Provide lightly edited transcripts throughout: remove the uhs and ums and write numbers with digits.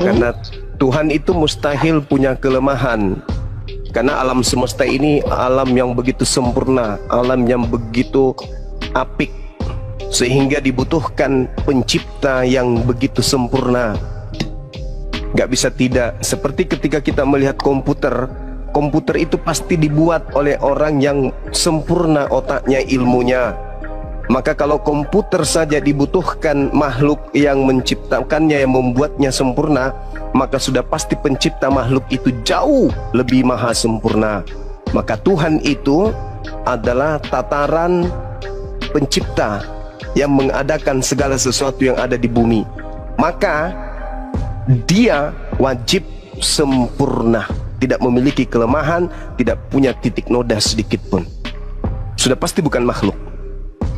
Karena Tuhan itu mustahil punya kelemahan. Karena alam semesta ini alam yang begitu sempurna, alam yang begitu apik, sehingga dibutuhkan pencipta yang begitu sempurna. Gak bisa tidak. Seperti ketika kita melihat komputer, komputer itu pasti dibuat oleh orang yang sempurna otaknya, ilmunya. Maka kalau komputer saja dibutuhkan makhluk yang menciptakannya, yang membuatnya sempurna, maka sudah pasti pencipta makhluk itu jauh lebih maha sempurna. Maka Tuhan itu adalah tataran pencipta yang mengadakan segala sesuatu yang ada di bumi. Maka Dia wajib sempurna, tidak memiliki kelemahan, tidak punya titik noda sedikit pun. Sudah pasti bukan makhluk.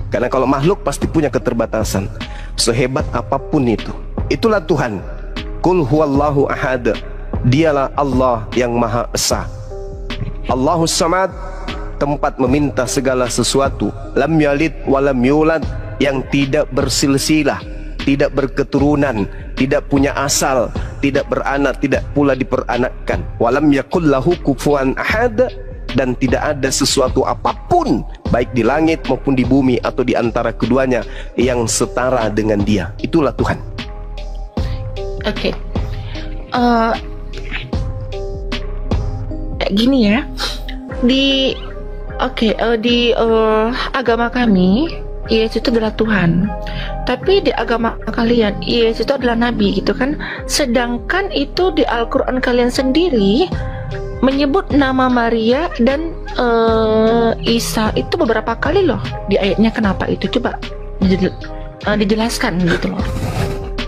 Karena kalau makhluk pasti punya keterbatasan, sehebat apapun itu. Itulah Tuhan. Qul huwallahu ahad. Dialah Allah yang Maha Esa. Allahus Samad, tempat meminta segala sesuatu. Lam yalid walam yulad, yang tidak bersilsilah, tidak berketurunan, tidak punya asal, tidak beranak, tidak pula diperanakkan. Walam yakul lahu kufuwan ahad, dan tidak ada sesuatu apapun baik di langit maupun di bumi atau di antara keduanya yang setara dengan Dia. Itulah Tuhan. Oke. Gini ya. Di agama kami, Yesus itu adalah Tuhan. Tapi di agama kalian, Yesus itu adalah nabi gitu kan. Sedangkan itu di Al-Qur'an kalian sendiri menyebut nama Maria dan Isa itu beberapa kali loh di ayatnya. Kenapa itu? Coba dijelaskan gitu loh.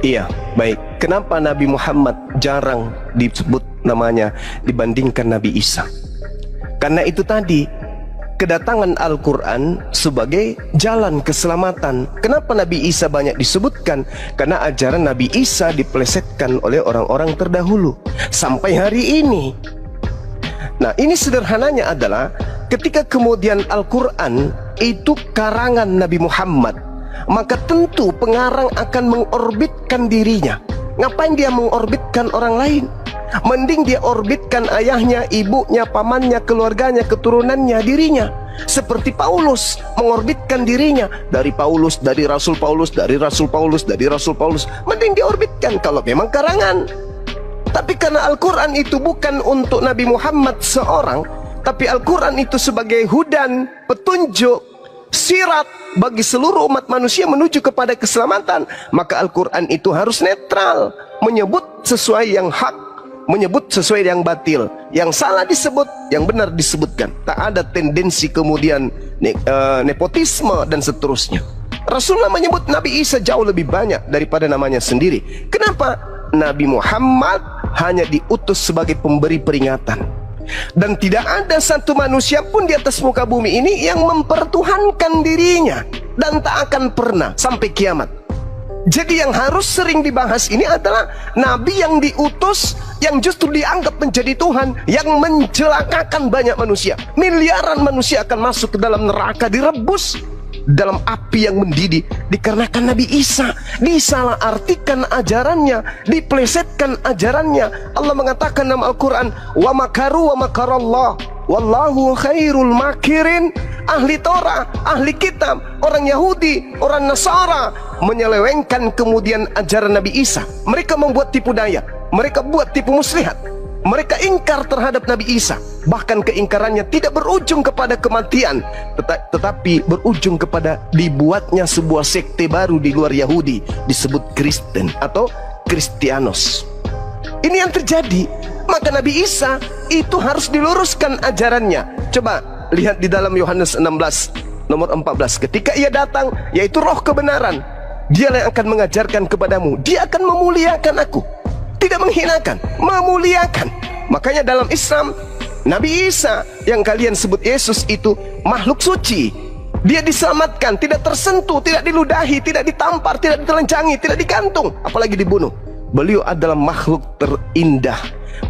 Iya, baik. Kenapa Nabi Muhammad jarang disebut namanya dibandingkan Nabi Isa? Karena itu tadi, kedatangan Al-Quran sebagai jalan keselamatan. Kenapa Nabi Isa banyak disebutkan? Karena ajaran Nabi Isa dipelesetkan oleh orang-orang terdahulu sampai hari ini. Nah, ini sederhananya adalah ketika kemudian Al-Quran itu karangan Nabi Muhammad, maka tentu pengarang akan mengorbitkan dirinya. Ngapain dia mengorbitkan orang lain? Mending dia orbitkan ayahnya, ibunya, pamannya, keluarganya, keturunannya, dirinya. Seperti Paulus mengorbitkan dirinya dari Paulus, dari Rasul Paulus, dari Rasul Paulus, dari Rasul Paulus. Mending diorbitkan kalau memang karangan. Tapi karena Al-Quran itu bukan untuk Nabi Muhammad seorang, tapi Al-Quran itu sebagai hudan, petunjuk, sirat bagi seluruh umat manusia menuju kepada keselamatan, maka Al-Quran itu harus netral, menyebut sesuai yang hak, menyebut sesuai yang batil, yang salah disebut, yang benar disebutkan. Tak ada tendensi kemudian nepotisme dan seterusnya. Rasulullah menyebut Nabi Isa jauh lebih banyak daripada namanya sendiri. Kenapa? Nabi Muhammad hanya diutus sebagai pemberi peringatan, dan tidak ada satu manusia pun di atas muka bumi ini yang mempertuhankan dirinya, dan tak akan pernah sampai kiamat. Jadi yang harus sering dibahas ini adalah Nabi yang diutus, yang justru dianggap menjadi Tuhan, yang mencelakakan banyak manusia. Miliaran manusia akan masuk ke dalam neraka, direbus dalam api yang mendidih dikarenakan Nabi Isa disalah artikan ajarannya, diplesetkan ajarannya. Allah mengatakan dalam Al-Quran, wa makaru wa makarallah wallahu khairul makirin. Ahli Torah, ahli kitab, orang Yahudi, orang Nasara menyelewengkan kemudian ajaran Nabi Isa. Mereka membuat tipu daya, mereka buat tipu muslihat, mereka ingkar terhadap Nabi Isa. Bahkan keingkarannya tidak berujung kepada kematian, tetapi berujung kepada dibuatnya sebuah sekte baru di luar Yahudi, disebut Kristen atau Kristianos. Ini yang terjadi. Maka Nabi Isa itu harus diluruskan ajarannya. Coba lihat di dalam Yohanes 16 nomor 14. Ketika ia datang, yaitu roh kebenaran, dialah yang akan mengajarkan kepadamu. Dia akan memuliakan aku, tidak menghinakan, memuliakan. Makanya dalam Islam, Nabi Isa yang kalian sebut Yesus itu makhluk suci. Dia diselamatkan, tidak tersentuh, tidak diludahi, tidak ditampar, tidak ditelanjangi, tidak digantung, apalagi dibunuh. Beliau adalah makhluk terindah,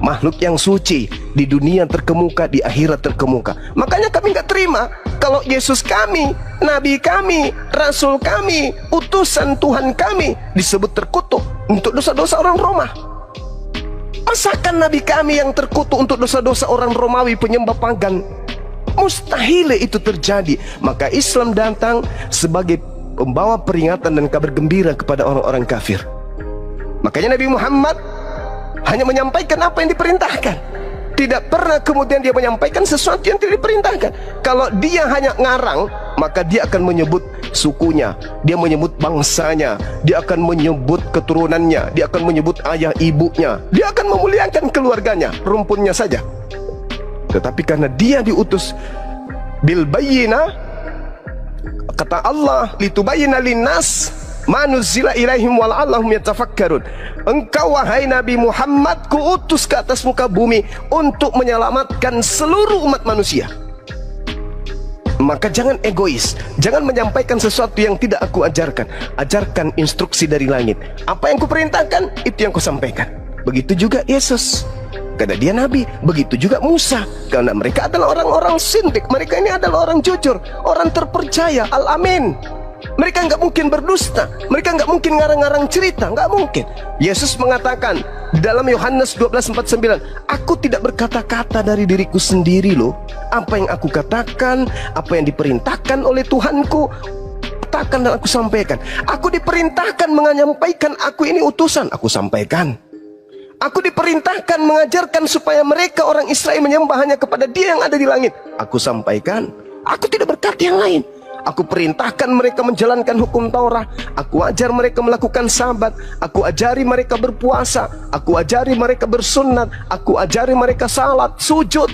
makhluk yang suci, di dunia terkemuka, di akhirat terkemuka. Makanya kami nggak terima kalau Yesus kami, Nabi kami, Rasul kami, utusan Tuhan kami disebut terkutuk untuk dosa-dosa orang Roma. masakan Nabi kami yang terkutuk untuk dosa-dosa orang Romawi penyembah pagan? Mustahil itu terjadi. Maka Islam datang sebagai pembawa peringatan dan kabar gembira kepada orang-orang kafir. Makanya Nabi Muhammad hanya menyampaikan apa yang diperintahkan. Tidak pernah kemudian dia menyampaikan sesuatu yang tidak diperintahkan. Kalau dia hanya ngarang, maka dia akan menyebut sukunya, dia menyebut bangsanya, dia akan menyebut keturunannya, dia akan menyebut ayah ibunya, dia akan memuliakan keluarganya, rumpunnya saja. Tetapi karena dia diutus bil bayyinah, kata Allah, litubayyina linnas ma nuzila ilaihim wala'allahum yatafakkarun. Engkau wahai Nabi Muhammad, kuutus ke atas muka bumi untuk menyelamatkan seluruh umat manusia. Maka jangan egois, jangan menyampaikan sesuatu yang tidak aku ajarkan. Ajarkan instruksi dari langit. Apa yang kuperintahkan, itu yang kusampaikan. Begitu juga Yesus, karena dia Nabi. Begitu juga Musa, karena mereka adalah orang-orang sindik. Mereka ini adalah orang jujur, orang terpercaya, al-amin. Mereka nggak mungkin berdusta, mereka nggak mungkin ngarang-ngarang cerita, nggak mungkin. Yesus mengatakan dalam Yohanes 12:49, aku tidak berkata-kata dari diriku sendiri loh. Apa yang aku katakan, apa yang diperintahkan oleh Tuhanku, katakan dan aku sampaikan. Aku diperintahkan menyampaikan, aku ini utusan, aku sampaikan. Aku diperintahkan mengajarkan supaya mereka orang Israel menyembah hanya kepada Dia yang ada di langit, aku sampaikan. Aku tidak berkata yang lain. Aku perintahkan mereka menjalankan hukum Taurat. Aku ajar mereka melakukan sabat. Aku ajari mereka berpuasa. Aku ajari mereka bersunat. Aku ajari mereka salat, sujud.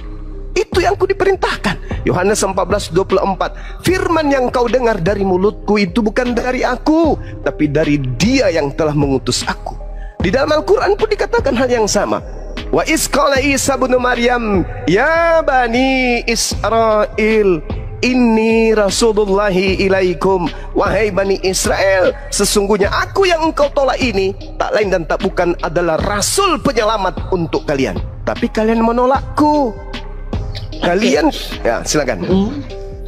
Itu yang ku diperintahkan. Yohanes 14:24, firman yang kau dengar dari mulutku itu bukan dari aku, tapi dari Dia yang telah mengutus aku. Di dalam Al-Quran pun dikatakan hal yang sama. Wa iz qala Isa ibnu Maryam ya bani Israel inni rasulullahi ilaikum. Wahai Bani Israel, sesungguhnya aku yang engkau tolak ini tak lain dan tak bukan adalah rasul penyelamat untuk kalian, tapi kalian menolakku. Kalian ya silakan.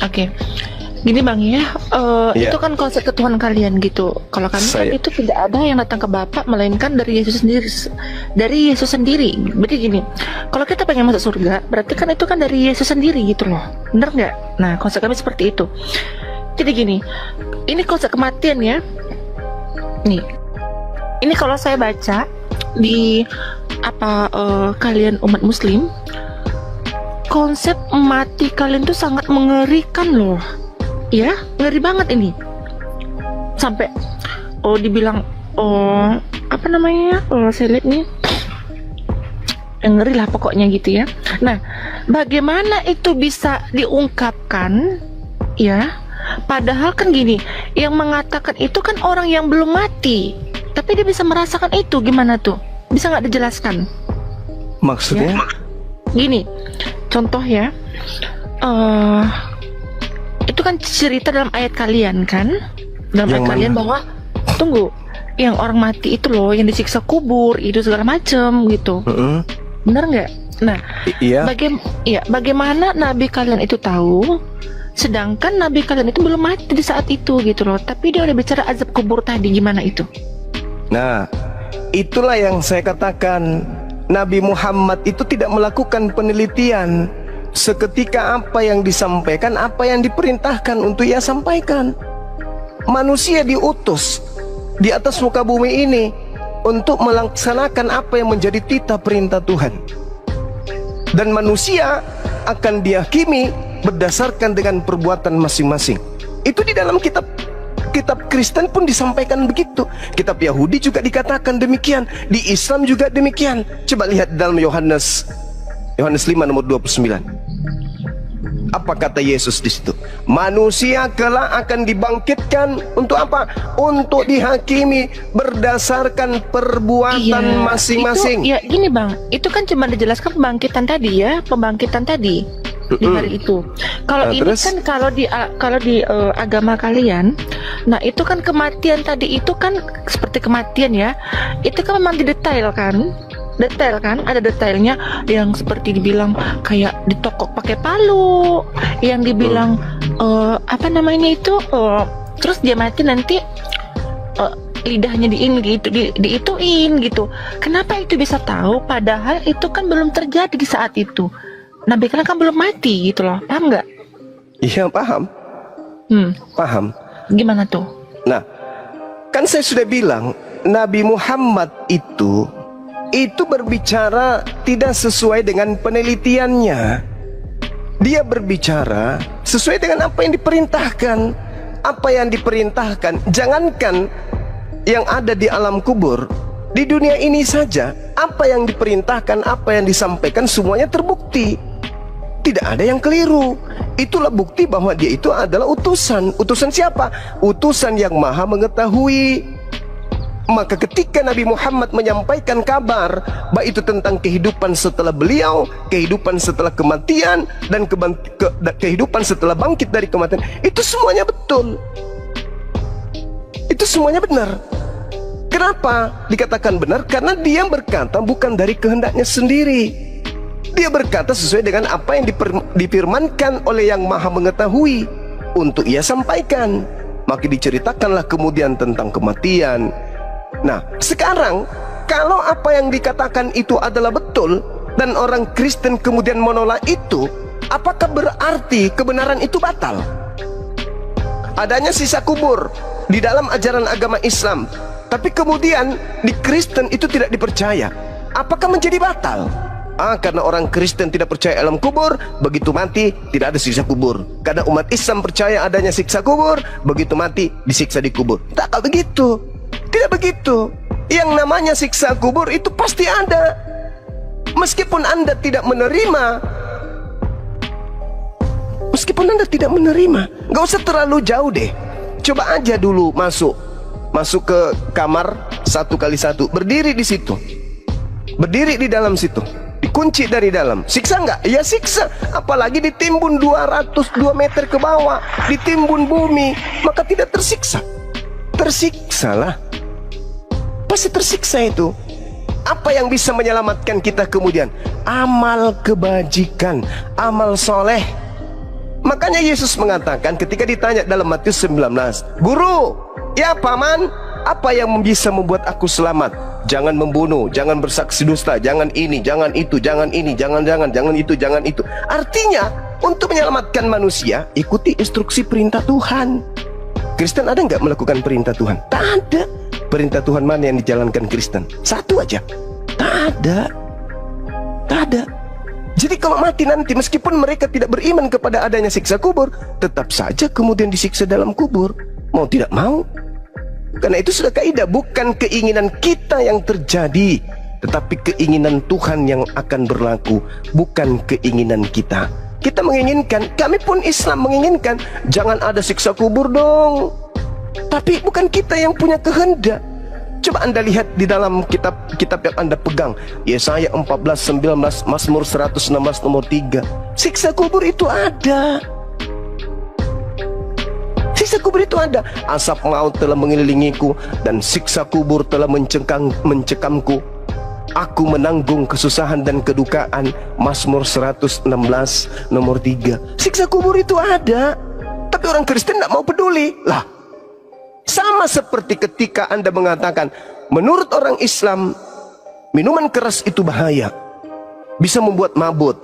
Oke. Gini Bang ya, itu kan konsep ketuhanan kalian gitu. Kalau kami kan itu tidak ada yang datang ke Bapa melainkan dari Yesus sendiri. Dari Yesus sendiri. Berarti gini, kalau kita pengen masuk surga, berarti kan itu kan dari Yesus sendiri gitu loh. Bener nggak? Nah, konsep kami seperti itu. Jadi gini, ini konsep kematian ya. Nih, ini kalau saya baca di kalian umat Muslim, konsep mati kalian tuh sangat mengerikan loh. Ya, ngeri banget ini. Sampai dibilang saya lihat nih ngeri lah pokoknya gitu ya. Nah, bagaimana itu bisa diungkapkan ya? Padahal kan gini, yang mengatakan itu kan orang yang belum mati, tapi dia bisa merasakan itu. Gimana tuh? Bisa nggak dijelaskan? Maksudnya? Ya? Gini, contoh ya. Itu kan cerita dalam ayat kalian kan, dalam ayat kalian bahwa yang orang mati itu loh, yang disiksa kubur itu segala macem gitu. Bener nggak? Nah, iya. Bagaimana nabi kalian itu tahu, sedangkan nabi kalian itu belum mati di saat itu gitu loh, tapi dia udah bicara azab kubur tadi, gimana itu? Nah, itulah yang saya katakan, Nabi Muhammad itu tidak melakukan penelitian. Seketika apa yang disampaikan, apa yang diperintahkan untuk ia sampaikan. Manusia diutus di atas muka bumi ini untuk melaksanakan apa yang menjadi titah perintah Tuhan. Dan manusia akan dihakimi berdasarkan dengan perbuatan masing-masing. Itu di dalam kitab Kristen pun disampaikan begitu. Kitab Yahudi juga dikatakan demikian. Di Islam juga demikian. Coba lihat dalam Yohanes 5 nomor 29. Apa kata Yesus di situ? Manusia kelak akan dibangkitkan untuk apa? Untuk dihakimi berdasarkan perbuatan masing-masing. Ya gini Bang, itu kan cuma dijelaskan pembangkitan tadi ya, pembangkitan tadi di hari itu. Kalau ini terus? Kan kalau di agama kalian, nah itu kan kematian tadi itu kan seperti kematian ya. Itu kan memang didetail kan? Detail kan, ada detailnya yang seperti dibilang kayak ditokok pakai palu, yang dibilang terus dia mati nanti lidahnya diituin gitu. Kenapa itu bisa tahu? Padahal itu kan belum terjadi di saat itu. Nabi kan belum mati gitu loh. Paham nggak? Iya, paham. Paham. Gimana tuh? Nah, kan saya sudah bilang Nabi Muhammad itu berbicara tidak sesuai dengan penelitiannya. Dia berbicara sesuai dengan apa yang diperintahkan. Apa yang diperintahkan, jangankan yang ada di alam kubur, di dunia ini saja, apa yang diperintahkan, apa yang disampaikan, semuanya terbukti. Tidak ada yang keliru. Itulah bukti bahwa dia itu adalah utusan. Utusan siapa? Utusan yang maha mengetahui. Maka ketika Nabi Muhammad menyampaikan kabar, baik itu tentang kehidupan setelah beliau, kehidupan setelah kematian, dan kehidupan setelah bangkit dari kematian, itu semuanya betul. Itu semuanya benar. Kenapa dikatakan benar? Karena dia berkata bukan dari kehendaknya sendiri. Dia berkata sesuai dengan apa yang difirmankan oleh yang maha mengetahui untuk ia sampaikan. Maka diceritakanlah kemudian tentang kematian. Nah, sekarang kalau apa yang dikatakan itu adalah betul dan orang Kristen kemudian menolak itu, apakah berarti kebenaran itu batal? Adanya sisa kubur di dalam ajaran agama Islam, tapi kemudian di Kristen itu tidak dipercaya, apakah menjadi batal? Karena orang Kristen tidak percaya alam kubur, begitu mati tidak ada siksa kubur. Karena umat Islam percaya adanya siksa kubur, begitu mati disiksa di kubur. Tak begitu. Tidak begitu. Yang namanya siksa kubur itu pasti ada. Meskipun Anda tidak menerima, gak usah terlalu jauh deh. Coba aja dulu masuk ke kamar 1x1, berdiri di situ, berdiri di dalam situ, dikunci dari dalam. Siksa nggak? Ya siksa. Apalagi ditimbun 202 meter ke bawah, ditimbun bumi, maka tidak tersiksa. Tersiksalah, pasti tersiksa itu. Apa yang bisa menyelamatkan kita kemudian? Amal kebajikan, amal soleh. Makanya Yesus mengatakan ketika ditanya dalam Matius 19, Guru, ya paman, apa yang bisa membuat aku selamat? Jangan membunuh, jangan bersaksi dusta, jangan ini, jangan itu, jangan ini, jangan itu, jangan itu. Artinya untuk menyelamatkan manusia, ikuti instruksi perintah Tuhan. Kristen ada nggak melakukan perintah Tuhan? Tak ada. Perintah Tuhan mana yang dijalankan Kristen? Satu aja. Tak ada. Tak ada. Jadi kalau mati nanti, meskipun mereka tidak beriman kepada adanya siksa kubur, tetap saja kemudian disiksa dalam kubur, mau tidak mau. Karena itu sudah kaidah, bukan keinginan kita yang terjadi, tetapi keinginan Tuhan yang akan berlaku, bukan keinginan kita. Kita menginginkan, kami pun Islam menginginkan, jangan ada siksa kubur dong. Tapi bukan kita yang punya kehendak. Coba Anda lihat di dalam kitab yang Anda pegang, Yesaya 14:19, Mazmur 116 nomor 3. Siksa kubur itu ada. Siksa kubur itu ada. Asap maut telah mengelilingiku dan siksa kubur telah mencekamku. Aku menanggung kesusahan dan kedukaan. Mazmur 116 nomor 3. Siksa kubur itu ada, tapi orang Kristen tidak mau peduli. Lah, sama seperti ketika Anda mengatakan, menurut orang Islam, minuman keras itu bahaya, bisa membuat mabut.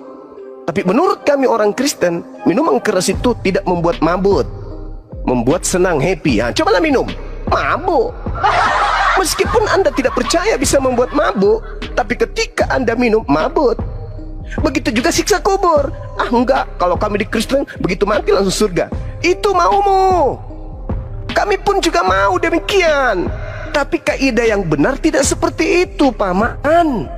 Tapi menurut kami orang Kristen, minuman keras itu tidak membuat mabut, membuat senang, happy. Cobalah minum, mabuk. Meskipun Anda tidak percaya bisa membuat mabuk, tapi ketika Anda minum, mabuk. Begitu juga siksa kubur. Enggak, kalau kami di Kristen, begitu mati langsung surga. Itu maumu. Kami pun juga mau demikian. Tapi kaidah yang benar tidak seperti itu, paman.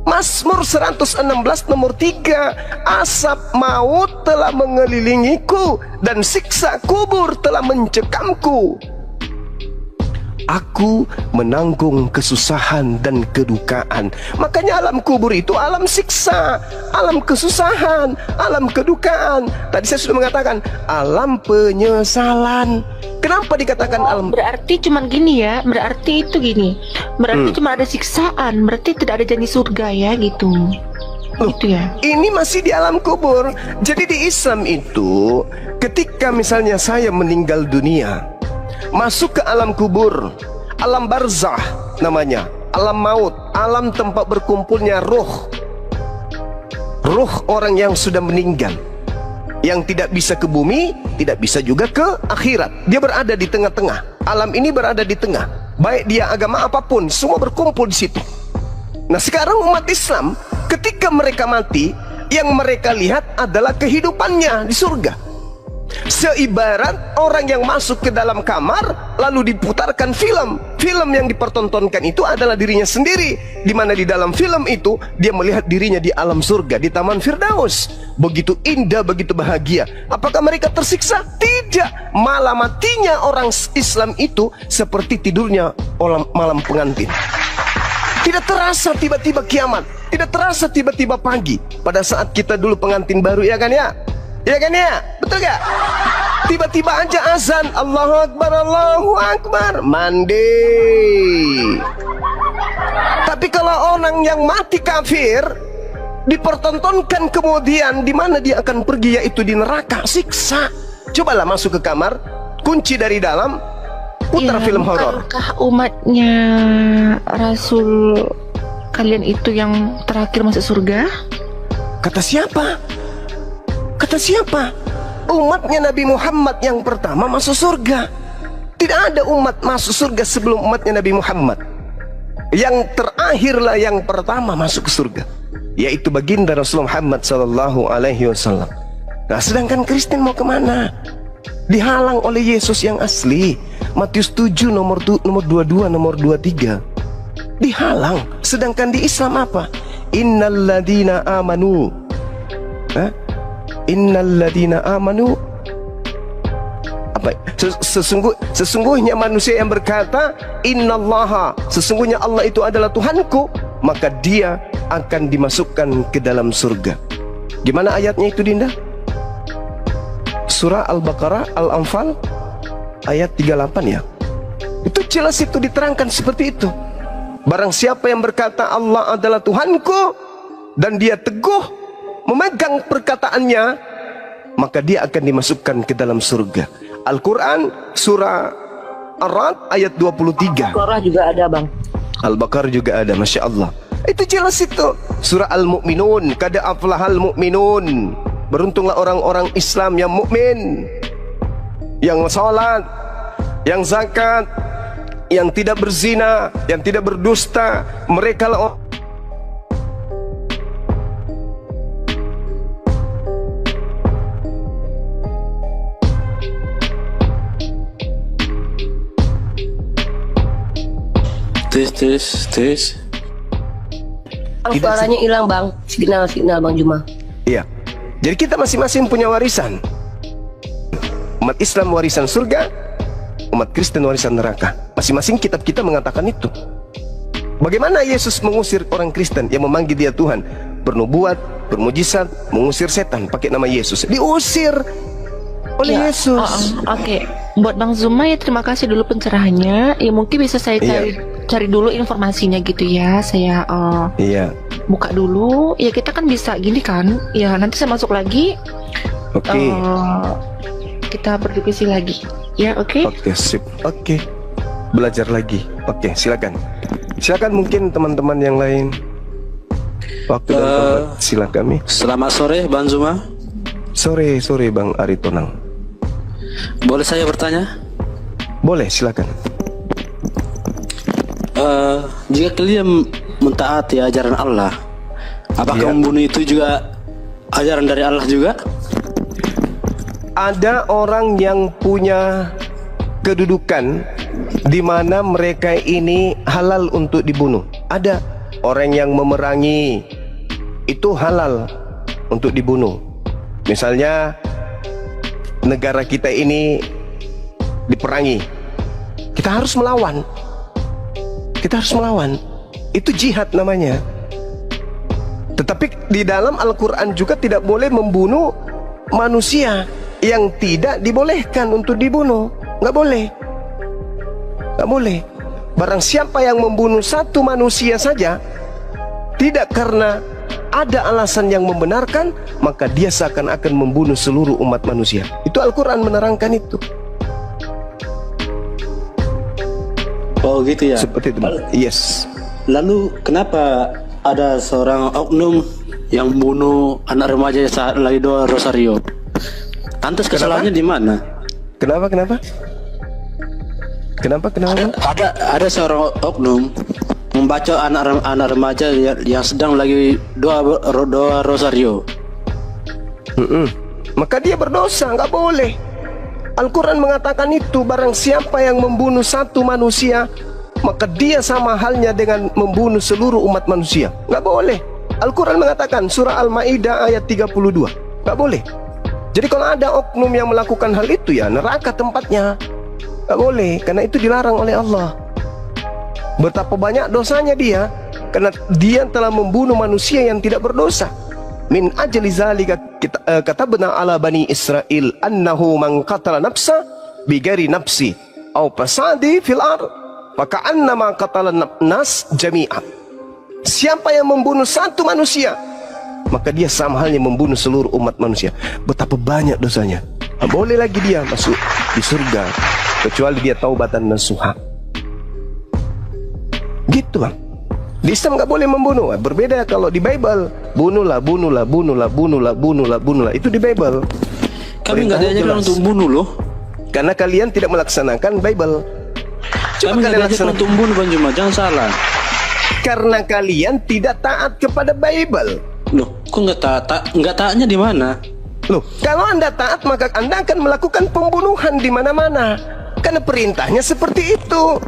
Mazmur 116 nomor 3, asap maut telah mengelilingiku dan siksa kubur telah mencekamku. Aku menanggung kesusahan dan kedukaan. Makanya alam kubur itu alam siksa, alam kesusahan, alam kedukaan. Tadi saya sudah mengatakan alam penyesalan. Kenapa dikatakan alam? Berarti cuman gini ya, berarti itu gini. Berarti cuma ada siksaan, berarti tidak ada janji surga ya gitu. Gitu ya. Ini masih di alam kubur. Jadi di Islam itu, ketika misalnya saya meninggal dunia, masuk ke alam kubur, alam barzah namanya, alam maut, alam tempat berkumpulnya ruh orang yang sudah meninggal, yang tidak bisa ke bumi, tidak bisa juga ke akhirat. Dia berada di tengah-tengah. Alam ini berada di tengah. Baik dia agama apapun, semua berkumpul di situ. Nah, sekarang umat Islam ketika mereka mati, yang mereka lihat adalah kehidupannya di surga. Seibarat orang yang masuk ke dalam kamar lalu diputarkan film. Film yang dipertontonkan itu adalah dirinya sendiri, di mana di dalam film itu dia melihat dirinya di alam surga, di Taman Firdaus. Begitu indah, begitu bahagia. Apakah mereka tersiksa? Tidak. Malah matinya orang Islam itu seperti tidurnya malam pengantin. Tidak terasa tiba-tiba kiamat, tidak terasa tiba-tiba pagi. Pada saat kita dulu pengantin baru, ya kan ya? Ya kan ya? Betul gak? Tiba-tiba aja azan, Allahu Akbar, Allahu Akbar, mandi. Tapi kalau orang yang mati kafir dipertontonkan kemudian di mana dia akan pergi, yaitu di neraka, siksa. Cobalah masuk ke kamar, kunci dari dalam, putar film horor. Bukankah umatnya Rasul kalian itu yang terakhir masuk surga? Kata siapa? Kata siapa? Umatnya Nabi Muhammad yang pertama masuk surga. Tidak ada umat masuk surga sebelum umatnya Nabi Muhammad. Yang terakhirlah yang pertama masuk ke surga, yaitu baginda Rasulullah Muhammad SAW. Nah, sedangkan Kristen mau kemana? Dihalang oleh Yesus yang asli. Matius 7 nomor 22, nomor 23. Dihalang. Sedangkan di Islam apa? Innalladzina amanu. Innalladzina amanu. Apa? Sesungguhnya manusia yang berkata innallaha, sesungguhnya Allah itu adalah Tuhanku, maka dia akan dimasukkan ke dalam surga. Gimana ayatnya itu, Dinda? Surah Al-Baqarah, Al-Anfal ayat 38 ya. Itu jelas, itu diterangkan seperti itu. Barang siapa yang berkata Allah adalah Tuhanku dan dia teguh memegang perkataannya, maka dia akan dimasukkan ke dalam surga. Al-Quran surah Ar-Ra'd ayat 23. Al-Baqarah juga ada, Bang. Al-Baqarah juga ada, Masya Allah. Itu jelas itu. Surah Al-Mu'minun, qad aflahal mu'minun. Beruntunglah orang-orang Islam yang mukmin, yang salat, yang zakat, yang tidak berzina, yang tidak berdusta. Mereka lah tes. Suaranya hilang, Bang. Signal Bang Juma. Iya. Jadi kita masing-masing punya warisan. Umat Islam warisan surga, umat Kristen warisan neraka. Masing-masing kitab kita mengatakan itu. Bagaimana Yesus mengusir orang Kristen yang memanggil dia Tuhan, bernubuat, bermujizat, mengusir setan pakai nama Yesus? Diusir oleh Ya, Yesus. Oke. Buat Bang Zuma ya, terima kasih dulu pencerahannya. Ya mungkin bisa saya cari dulu informasinya gitu ya. Saya Iya. buka dulu. Ya kita kan bisa gini kan. Ya nanti saya masuk lagi. Oke. Kita berdiskusi lagi. Ya oke. Oke, sip. Oke. Belajar lagi. Oke, silakan. Silakan mungkin teman-teman yang lain. Waktu dan tempat silakan kami. Selamat sore, Bang Zuma. Sore Bang Aritonang. Boleh saya bertanya? Boleh, silakan. Jika kalian mentaati ajaran Allah, apakah Iya. membunuh itu juga ajaran dari Allah juga? Ada orang yang punya kedudukan di mana mereka ini halal untuk dibunuh. Ada orang yang memerangi, itu halal untuk dibunuh. Misalnya negara kita ini diperangi, kita harus melawan. Kita harus melawan. Itu jihad namanya. Tetapi di dalam Al-Quran juga tidak boleh membunuh manusia yang tidak dibolehkan untuk dibunuh. Nggak boleh. Nggak boleh. Barang siapa yang membunuh satu manusia saja, tidak karena ada alasan yang membenarkan, maka dia seakan-akan membunuh seluruh umat manusia. Itu Al-Quran menerangkan itu. Oh gitu ya. Seperti itu. Yes. Lalu kenapa ada seorang oknum yang bunuh anak remaja saat lagi doa rosario? Lantas kesalahannya di mana? Kenapa? Ada seorang oknum membaca anak remaja yang sedang lagi doa rosario. Maka dia berdosa, nggak boleh. Al-Quran mengatakan itu, barang siapa yang membunuh satu manusia, maka dia sama halnya dengan membunuh seluruh umat manusia. Nggak boleh. Al-Quran mengatakan, surah Al-Ma'idah ayat 32, nggak boleh. Jadi kalau ada oknum yang melakukan hal itu, ya neraka tempatnya. Nggak boleh, karena itu dilarang oleh Allah. Betapa banyak dosanya dia, karena dia telah membunuh manusia yang tidak berdosa. Min ajli zalika katabna ala bani Israel annahu man qatala nafsa bighairi nafsi aw fasadi fil ard faka'annama qatala nas jami'a. Siapa yang membunuh satu manusia, maka dia sama halnya membunuh seluruh umat manusia. Betapa banyak dosanya. Tak boleh lagi dia masuk di surga kecuali dia taubatan nasuha. Gitu bang. Di Islam nggak boleh membunuh. Berbeda kalau di Bible, bunuhlah. Itu di Bible. Kami nggak diajarkan untuk bunuh loh. Karena kalian tidak melaksanakan Bible. Kami nggak diajarkan untuk bunuh Bang Juma, jangan salah. Karena kalian tidak taat kepada Bible. Loh, kok nggak taatnya di mana? Loh, kalau Anda taat maka Anda akan melakukan pembunuhan di mana-mana. Karena perintahnya seperti itu.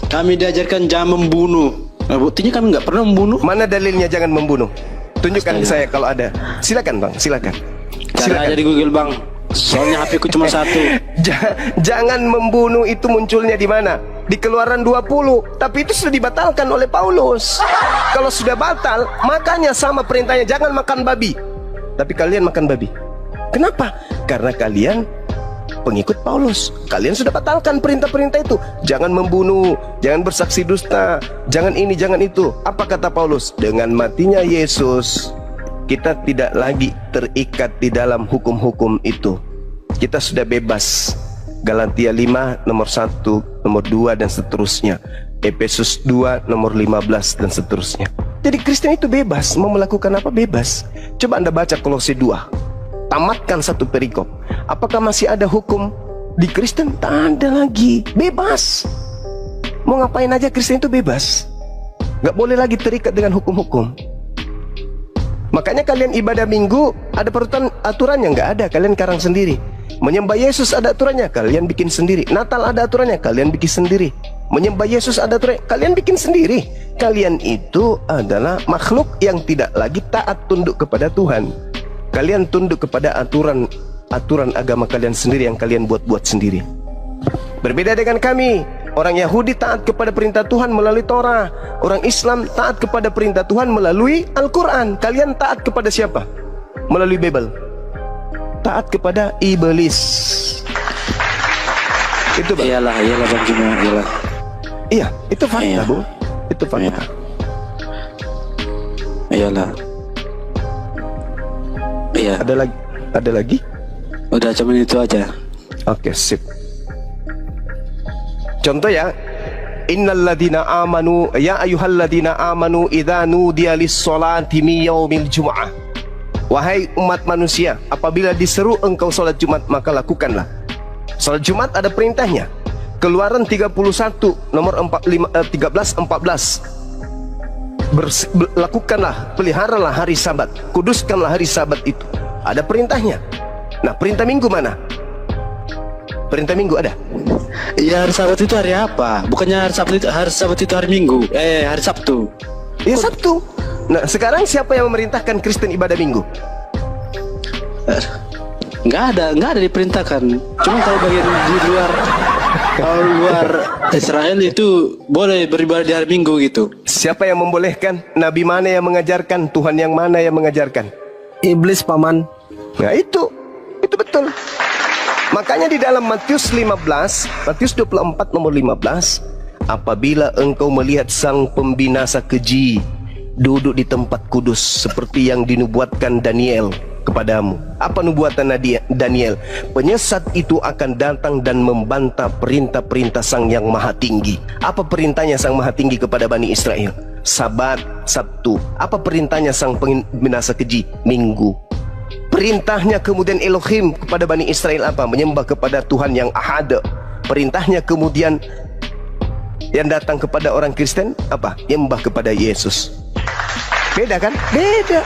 Kami diajarkan jangan membunuh. Nah, buktinya kami nggak pernah membunuh. Mana dalilnya jangan membunuh? Tunjukkan ke saya kalau ada. Silakan bang, silakan. Cari aja di Google bang. Soalnya HP ku cuma satu. Jangan membunuh itu munculnya di mana? Di Keluaran 20. Tapi itu sudah dibatalkan oleh Paulus. Kalau sudah batal, makanya sama perintahnya jangan makan babi. Tapi kalian makan babi. Kenapa? Karena kalian pengikut Paulus. Kalian sudah batalkan perintah-perintah itu. Jangan membunuh, jangan bersaksi dusta, jangan ini, jangan itu. Apa kata Paulus? Dengan matinya Yesus, kita tidak lagi terikat di dalam hukum-hukum itu. Kita sudah bebas. Galatia 5 nomor 1, nomor 2 dan seterusnya. Efesus 2 nomor 15 dan seterusnya. Jadi Kristen itu bebas, mau melakukan apa bebas. Coba Anda baca Kolose 2. Tamatkan satu perikop. Apakah masih ada hukum di Kristen? Tak ada lagi. Bebas. Mau ngapain aja Kristen itu bebas. Gak boleh lagi terikat dengan hukum-hukum. Makanya kalian ibadah minggu ada aturannya? Gak ada, kalian karang sendiri. Menyembah Yesus ada aturannya? Kalian bikin sendiri. Natal ada aturannya? Kalian bikin sendiri. Menyembah Yesus ada aturannya? Kalian bikin sendiri. Kalian itu adalah makhluk yang tidak lagi taat tunduk kepada Tuhan. Kalian tunduk kepada aturan agama kalian sendiri yang kalian buat-buat sendiri. Berbeda dengan kami. Orang Yahudi taat kepada perintah Tuhan melalui Torah. Orang Islam taat kepada perintah Tuhan melalui Al-Quran. Kalian taat kepada siapa? Melalui Bible. Taat kepada iblis. Itu bang. Iyalah Bang Juma, iyalah. Iya, itu fakta, Iya. Bu. Itu fakta. Iyalah. Iya. Ada lagi? Udah cuman itu aja. Oke, sip. Contoh ya. Innalladzina amanu ya ayyuhalladzina amanu idza nudiya lis-sholati min yaumil jumu'ah. Wahai umat manusia, apabila diseru engkau salat Jumat, maka lakukanlah. Salat Jumat ada perintahnya. Keluaran 31 nomor 13-14. Lakukanlah, peliharalah hari Sabat, kuduskanlah hari Sabat itu. Ada perintahnya. Nah, perintah Minggu mana? Perintah Minggu ada? Iya, hari Sabat itu hari apa? Bukannya hari Sabat itu hari Minggu? Hari Sabtu. Ya Sabtu. Nah, sekarang siapa yang memerintahkan Kristen ibadah Minggu? Nggak ada diperintahkan. Cuma kalau bagian di luar Israel itu boleh beribadah di hari Minggu gitu. Siapa yang membolehkan? Nabi mana yang mengajarkan? Tuhan yang mana yang mengajarkan? Iblis paman. Nah itu betul. Makanya di dalam Matius 24 nomor 15, apabila engkau melihat sang pembinasa keji duduk di tempat kudus seperti yang dinubuatkan Daniel kepadamu. Apa nubuatan Daniel? Penyesat itu akan datang dan membantah perintah-perintah Sang Yang Maha Tinggi. Apa perintahnya Sang Maha Tinggi kepada Bani Israel? Sabat, Sabtu. Apa perintahnya Sang Pembinasa Keji? Minggu. Perintahnya kemudian Elohim kepada Bani Israel apa? Menyembah kepada Tuhan yang Ahad. Perintahnya kemudian yang datang kepada orang Kristen apa? Menyembah kepada Yesus. Beda kan? Beda.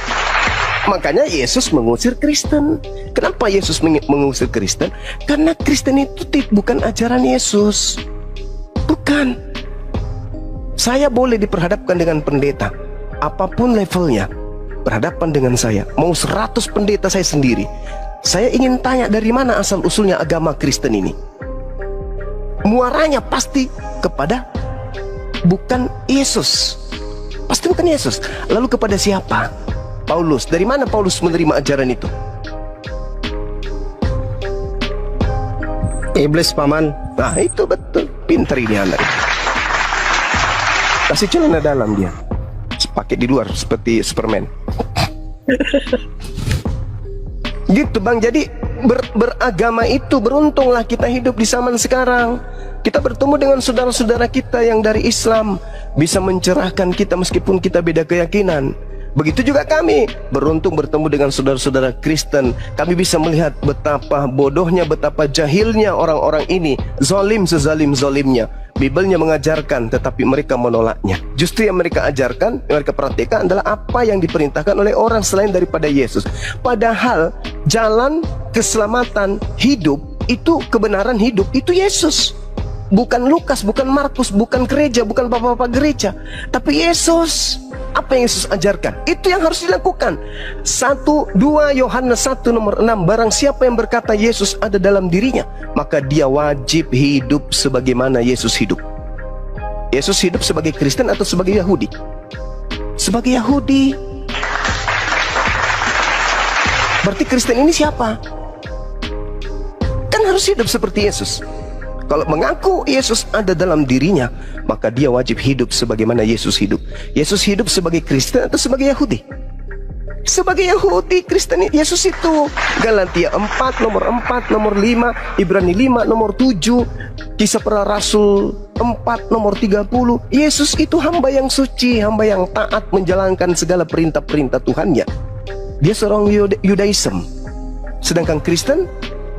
Makanya Yesus mengusir Kristen. Kenapa Yesus mengusir Kristen? Karena Kristen itu bukan ajaran Yesus. Bukan. Saya boleh diperhadapkan dengan pendeta, apapun levelnya, berhadapan dengan saya. Mau 100 pendeta saya sendiri, saya ingin tanya dari mana asal usulnya agama Kristen ini. Muaranya pasti kepada bukan Yesus. Pasti bukan Yesus. Lalu kepada siapa? Paulus. Dari mana Paulus menerima ajaran itu? Iblis, paman. Nah itu betul. Pintar ini anak. Kasih celana dalam dia, pakai di luar seperti Superman. Gitu bang. Jadi beragama itu, beruntunglah kita hidup di zaman sekarang. Kita bertemu dengan saudara-saudara kita yang dari Islam, bisa mencerahkan kita meskipun kita beda keyakinan. Begitu juga kami beruntung bertemu dengan saudara-saudara Kristen. Kami bisa melihat betapa bodohnya, betapa jahilnya orang-orang ini, zalim sezalim-zalimnya. Bibelnya mengajarkan tetapi mereka menolaknya. Justru yang mereka ajarkan, yang mereka praktikkan adalah apa yang diperintahkan oleh orang selain daripada Yesus. Padahal jalan keselamatan hidup itu, kebenaran hidup itu Yesus. Bukan Lukas, bukan Markus, bukan gereja, bukan bapak-bapak gereja, tapi Yesus. Apa yang Yesus ajarkan, itu yang harus dilakukan. 2 Yohanes 1 nomor 6, barang siapa yang berkata Yesus ada dalam dirinya, maka dia wajib hidup sebagaimana Yesus hidup. Yesus hidup sebagai Kristen atau sebagai Yahudi? Sebagai Yahudi. Berarti Kristen ini siapa? Kan harus hidup seperti Yesus. Kalau mengaku Yesus ada dalam dirinya, maka dia wajib hidup sebagaimana Yesus hidup. Yesus hidup sebagai Kristen atau sebagai Yahudi? Sebagai Yahudi. Kristen Yesus itu Galatia 4 nomor 4 nomor 5, Ibrani 5 nomor 7, Kisah Para Rasul 4 nomor 30. Yesus itu hamba yang suci, hamba yang taat menjalankan segala perintah-perintah Tuhannya. Dia seorang Yudaism. Sedangkan Kristen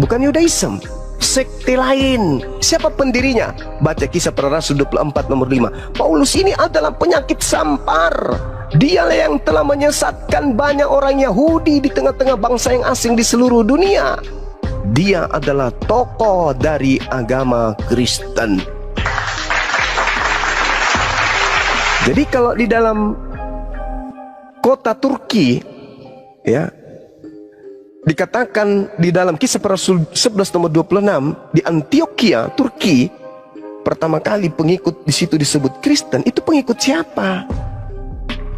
bukan Yudaism, sekte lain. Siapa pendirinya? Baca Kisah Para Rasul 24 nomor 5. Paulus ini adalah penyakit sampar. Dialah yang telah menyesatkan banyak orang Yahudi di tengah-tengah bangsa yang asing di seluruh dunia. Dia adalah tokoh dari agama Kristen. Jadi kalau di dalam kota Turki, ya, dikatakan di dalam Kisah Para Rasul 11 nomor 26, di Antioquia, Turki, pertama kali pengikut di situ disebut Kristen. Itu pengikut siapa?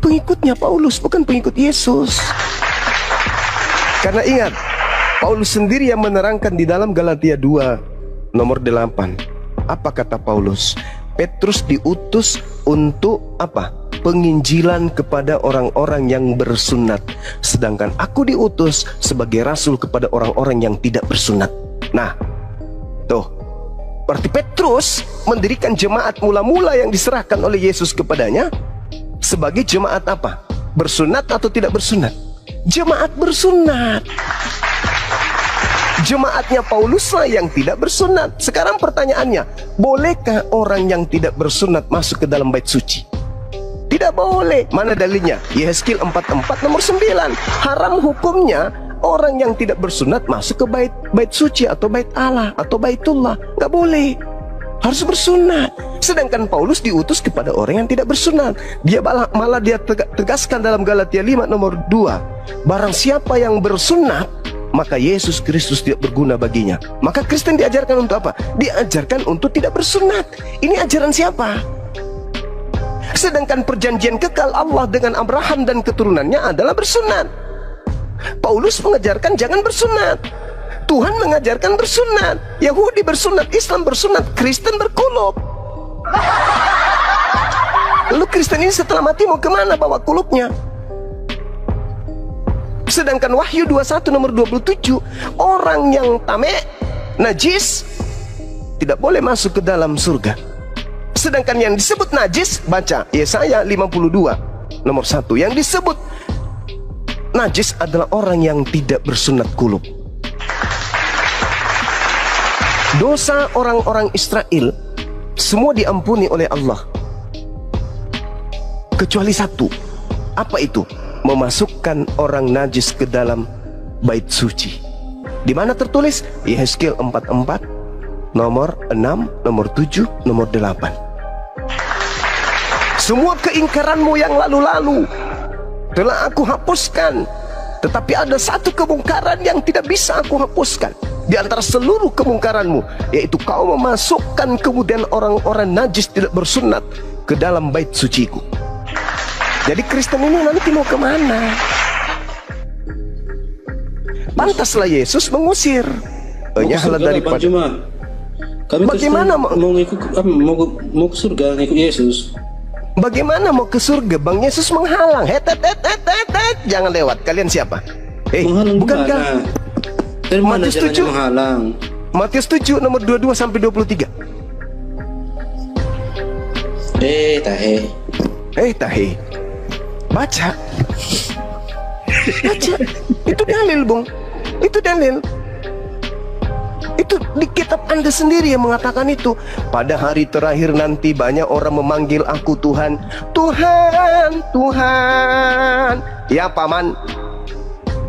Pengikutnya Paulus, bukan pengikut Yesus. Karena ingat, Paulus sendiri yang menerangkan di dalam Galatia 2 nomor 8. Apa kata Paulus? Petrus diutus untuk apa? Penginjilan kepada orang-orang yang bersunat, sedangkan aku diutus sebagai rasul kepada orang-orang yang tidak bersunat. Nah, tuh, berarti Petrus mendirikan jemaat mula-mula yang diserahkan oleh Yesus kepadanya sebagai jemaat apa? Bersunat atau tidak bersunat? Jemaat bersunat. Jemaatnya Pauluslah yang tidak bersunat. Sekarang pertanyaannya, bolehkah orang yang tidak bersunat masuk ke dalam bait suci? Tidak boleh. Mana dalilnya? Yehezkiel 44 nomor 9. Haram hukumnya orang yang tidak bersunat masuk ke bait suci atau bait Allah atau baitullah. Nggak boleh. Harus bersunat. Sedangkan Paulus diutus kepada orang yang tidak bersunat. Dia malah dia tegaskan dalam Galatia 5 nomor 2. Barang siapa yang bersunat, maka Yesus Kristus tidak berguna baginya. Maka Kristen diajarkan untuk apa? Diajarkan untuk tidak bersunat. Ini ajaran siapa? Sedangkan perjanjian kekal Allah dengan Abraham dan keturunannya adalah bersunat. Paulus mengajarkan jangan bersunat. Tuhan mengajarkan bersunat. Yahudi bersunat, Islam bersunat, Kristen berkulub. Lalu Kristen ini setelah mati mau kemana bawa kulubnya? Sedangkan Wahyu 21 nomor 27, orang yang tamek, najis, tidak boleh masuk ke dalam surga. Sedangkan yang disebut najis, baca Yesaya 52 nomor 1, yang disebut najis adalah orang yang tidak bersunat kulub. Dosa orang-orang Israel semua diampuni oleh Allah, kecuali satu. Apa itu? Memasukkan orang najis ke dalam bait suci. Di mana tertulis? Yehezkiel 44 nomor 6, nomor 7, nomor 8. Semua keingkaranmu yang lalu-lalu telah aku hapuskan, tetapi ada satu kemungkaran yang tidak bisa aku hapuskan di antara seluruh kemungkaranmu, yaitu kau memasukkan kemudian orang-orang najis tidak bersunat ke dalam bait suciku. Jadi Kristen ini nanti mau kemana? Pantaslah Yesus mengusir. Nyahlah daripada. Kami Bagaimana mau ke surga ngikut Yesus? Bagaimana mau ke surga? Bang Yesus menghalang. Het, jangan lewat. Kalian siapa? Menghalang bukankah gimana? Dari mana Matius jalannya 7? menghalang? Matius 7 nomor 22 sampai 23. Tahe. Baca. Itu dalil, Bung. Itu dalil. Itu di kitab Anda sendiri yang mengatakan itu. Pada hari terakhir nanti banyak orang memanggil aku Tuhan, Tuhan, Tuhan. Ya paman,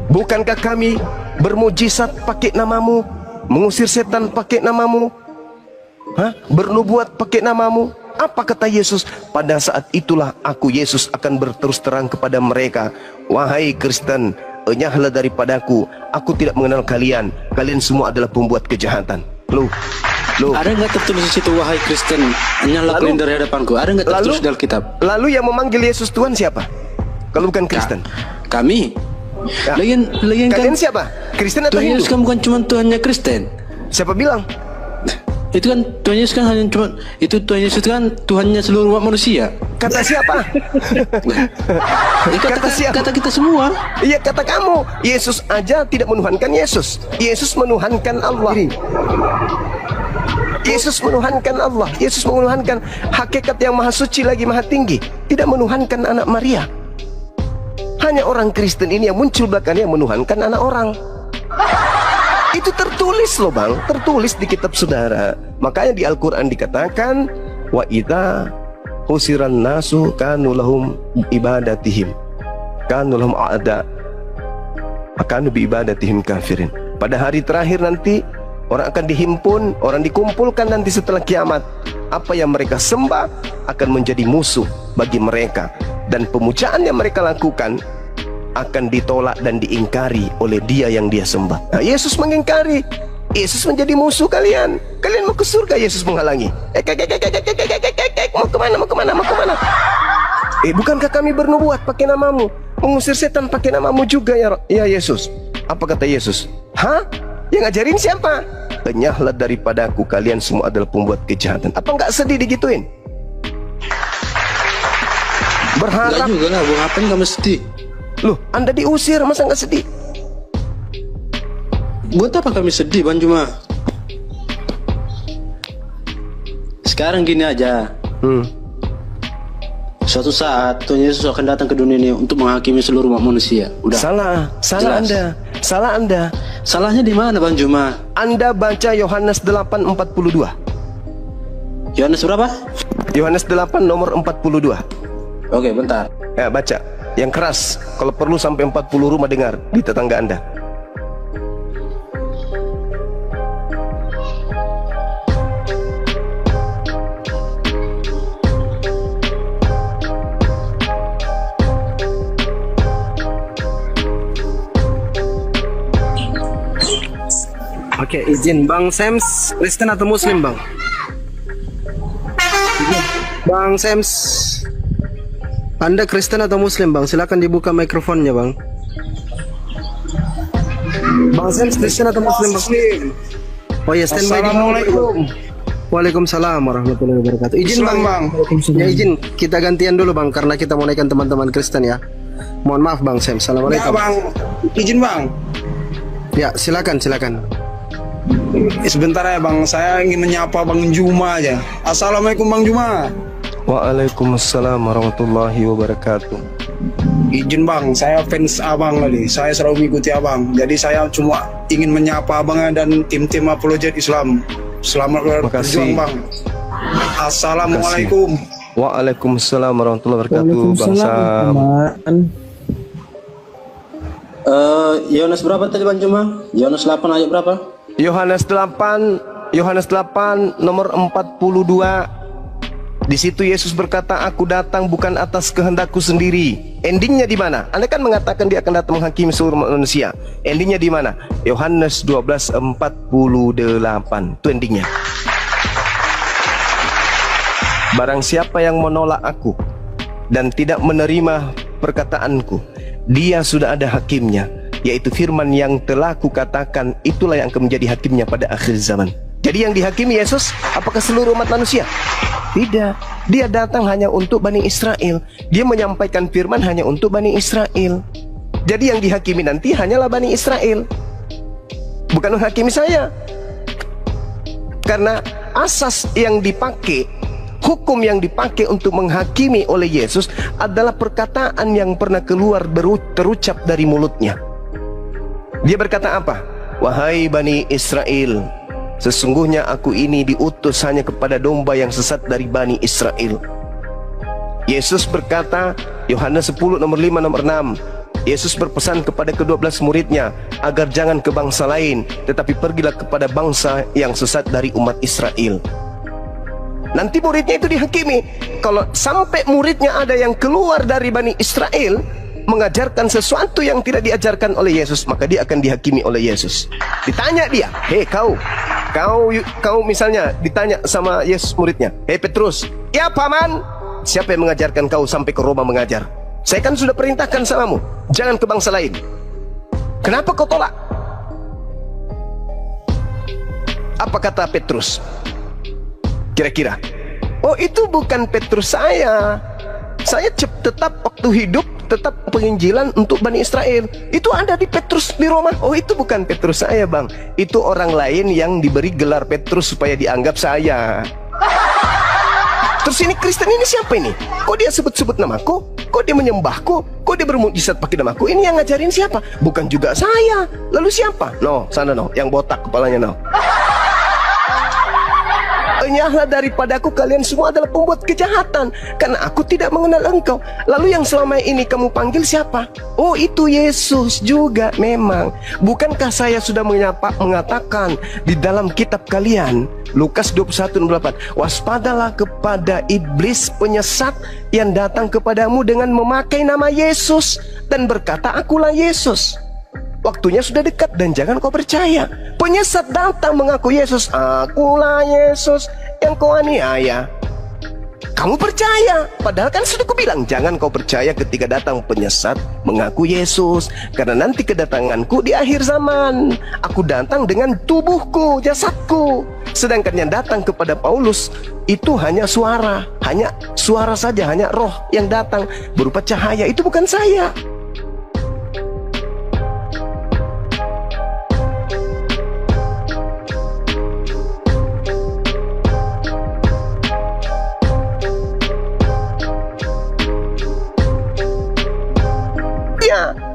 bukankah kami bermujizat pakai namamu, mengusir setan pakai namamu, bernubuat pakai namamu? Apa kata Yesus? Pada saat itulah aku Yesus akan berterus terang kepada mereka, wahai Kristen, enyahlah daripadaku, aku tidak mengenal kalian. Kalian semua adalah pembuat kejahatan. Loh. Ada nggak tertulis di situ, wahai Kristen, enyahlah kalian dari hadapanku? Ada nggak tertulis dalam kitab? Lalu yang memanggil Yesus Tuhan siapa? Kalau bukan Kristen? Kami. Ya. Lagian Kalian kan siapa? Kristen atau Tuhan Hindu? Yesus kan bukan cuma Tuhannya Kristen. Siapa bilang? Itu kan Tuhan Yesus kan hanya cuma itu, Tuhan Yesus kan Tuhannya seluruh umat manusia. Kata siapa? Kata siapa? Kata kita semua. Iya, kata kamu. Yesus aja tidak menuhankan Yesus. Yesus menuhankan Allah. Yesus menuhankan Allah. Yesus menuhankan hakikat yang maha suci lagi maha tinggi. Tidak menuhankan anak Maria. Hanya orang Kristen ini yang muncul belakangnya menuhankan anak orang. Itu tertulis loh bang, tertulis di kitab saudara. Makanya di Al-Quran dikatakan, wa idza husiran nasu kanu lahum ibadatihim kanu lahum a'da akanu bi ibadatihim kafirin. Pada hari terakhir nanti orang akan dihimpun, orang dikumpulkan nanti setelah kiamat. Apa yang mereka sembah akan menjadi musuh bagi mereka, dan pemujaan yang mereka lakukan akan ditolak dan diingkari oleh dia yang dia sembah. Nah, Yesus mengingkari, Yesus menjadi musuh kalian. Kalian mau ke surga, Yesus menghalangi. Mau kemana, mau kemana, mau kemana? Bukankah kami bernubuat pakai namamu, mengusir setan pakai namamu juga ya Yesus? Apa kata Yesus? Yang ngajarin siapa? Enyahlah daripadaku, kalian semua adalah pembuat kejahatan. Apa nggak sedih digituin? Berharap. Enggak juga lah, buat ngapain kamu sedih? Loh, Anda diusir, masa nggak sedih? Buat apa kami sedih, Bang Juma? Sekarang gini aja. Suatu saat Tuhan Yesus akan datang ke dunia ini untuk menghakimi seluruh umat manusia. Udah. Salah Jelas. Anda. Salahnya di mana, Bang Juma? Anda baca Yohanes 8:42. Yohanes berapa? Yohanes 8 nomor 42. Oke, bentar. Ya, baca. Yang keras, kalau perlu sampai 40 rumah dengar di tetangga Anda. Oke, izin Bang Sems, Kristen atau Muslim Bang? Bang Sems, Anda Kristen atau Muslim Bang? Silakan dibuka mikrofonnya Bang. Bang Sems, Kristen atau Muslim Bang? Oh ya, standby. Assalamualaikum. Waalaikumsalam warahmatullahi wabarakatuh. Izin Islam, Bang. Ya izin, kita gantian dulu Bang, karena kita mau naikkan teman-teman Kristen ya. Mohon maaf Bang Sam. Ya Assalamualaikum. bang, izin bang. Ya, silakan. Sebentar ya bang, saya ingin menyapa Bang Juma aja. Assalamualaikum Bang Juma. Waalaikumsalam warahmatullahi wabarakatuh. Izin bang, saya fans abang kali. Saya selalu mengikuti abang. Jadi saya cuma ingin menyapa abangnya dan tim-tim apologet Islam. Selamat berjuang bang. Assalamualaikum. Waalaikumsalam warahmatullahi wabarakatuh. Bangsa Yohanes berapa tadi Bang Juma? Yohanes 8 ayat berapa? Yohanes 8 nomor 42. Di situ Yesus berkata, aku datang bukan atas kehendakku sendiri. Endingnya di mana? Anda kan mengatakan dia akan datang menghakimi seluruh manusia. Endingnya di mana? Yohanes 12:48. Itu endingnya. Barang siapa yang menolak aku dan tidak menerima perkataanku, dia sudah ada hakimnya, yaitu firman yang telah kukatakan, itulah yang akan menjadi hakimnya pada akhir zaman. Jadi yang dihakimi Yesus, apakah seluruh umat manusia? Tidak. Dia datang hanya untuk Bani Israel. Dia menyampaikan firman hanya untuk Bani Israel. Jadi yang dihakimi nanti hanyalah Bani Israel, bukan menghakimi saya. Karena asas yang dipakai, hukum yang dipakai untuk menghakimi oleh Yesus adalah perkataan yang pernah keluar terucap dari mulutnya. Dia berkata apa? Wahai Bani Israel, sesungguhnya aku ini diutus hanya kepada domba yang sesat dari Bani Israel. Yesus berkata, Yohanes 10 nomor 5 nomor 6, Yesus berpesan kepada ke-12 muridnya agar jangan ke bangsa lain, tetapi pergilah kepada bangsa yang sesat dari umat Israel. Nanti muridnya itu dihakimi. Kalau sampai muridnya ada yang keluar dari Bani Israel mengajarkan sesuatu yang tidak diajarkan oleh Yesus, maka dia akan dihakimi oleh Yesus. Ditanya dia, hei kau misalnya ditanya sama Yesus muridnya, hei Petrus, ya paman, siapa yang mengajarkan kau sampai ke Roma mengajar? Saya kan sudah perintahkan samamu, jangan ke bangsa lain. Kenapa kau tolak? Apa kata Petrus? Kira-kira, oh itu bukan Petrus saya. Saya tetap waktu hidup tetap penginjilan untuk Bani Israel. Itu ada di Petrus di Roma. Oh itu bukan Petrus saya bang. Itu orang lain yang diberi gelar Petrus supaya dianggap saya. Terus ini Kristen ini siapa ini? Kok dia sebut-sebut namaku? Kok dia menyembahku? Kok dia bermukjizat pakai namaku? Ini yang ngajarin siapa? Bukan juga saya. Lalu siapa? No, sana no, yang botak kepalanya no. Enyahlah daripadaku kalian semua adalah pembuat kejahatan, karena aku tidak mengenal engkau. Lalu yang selama ini kamu panggil siapa? Oh itu Yesus juga memang. Bukankah saya sudah mengatakan di dalam kitab kalian, Lukas 21:8, waspadalah kepada iblis penyesat yang datang kepadamu dengan memakai nama Yesus dan berkata akulah Yesus. Waktunya sudah dekat dan jangan kau percaya. Penyesat datang mengaku Yesus, akulah Yesus yang kau aniaya. Kamu percaya, padahal kan sudah kubilang jangan kau percaya ketika datang penyesat mengaku Yesus, karena nanti kedatanganku di akhir zaman. Aku datang dengan tubuhku, jasadku. Sedangkan yang datang kepada Paulus itu hanya suara saja, hanya roh yang datang berupa cahaya. Itu bukan saya.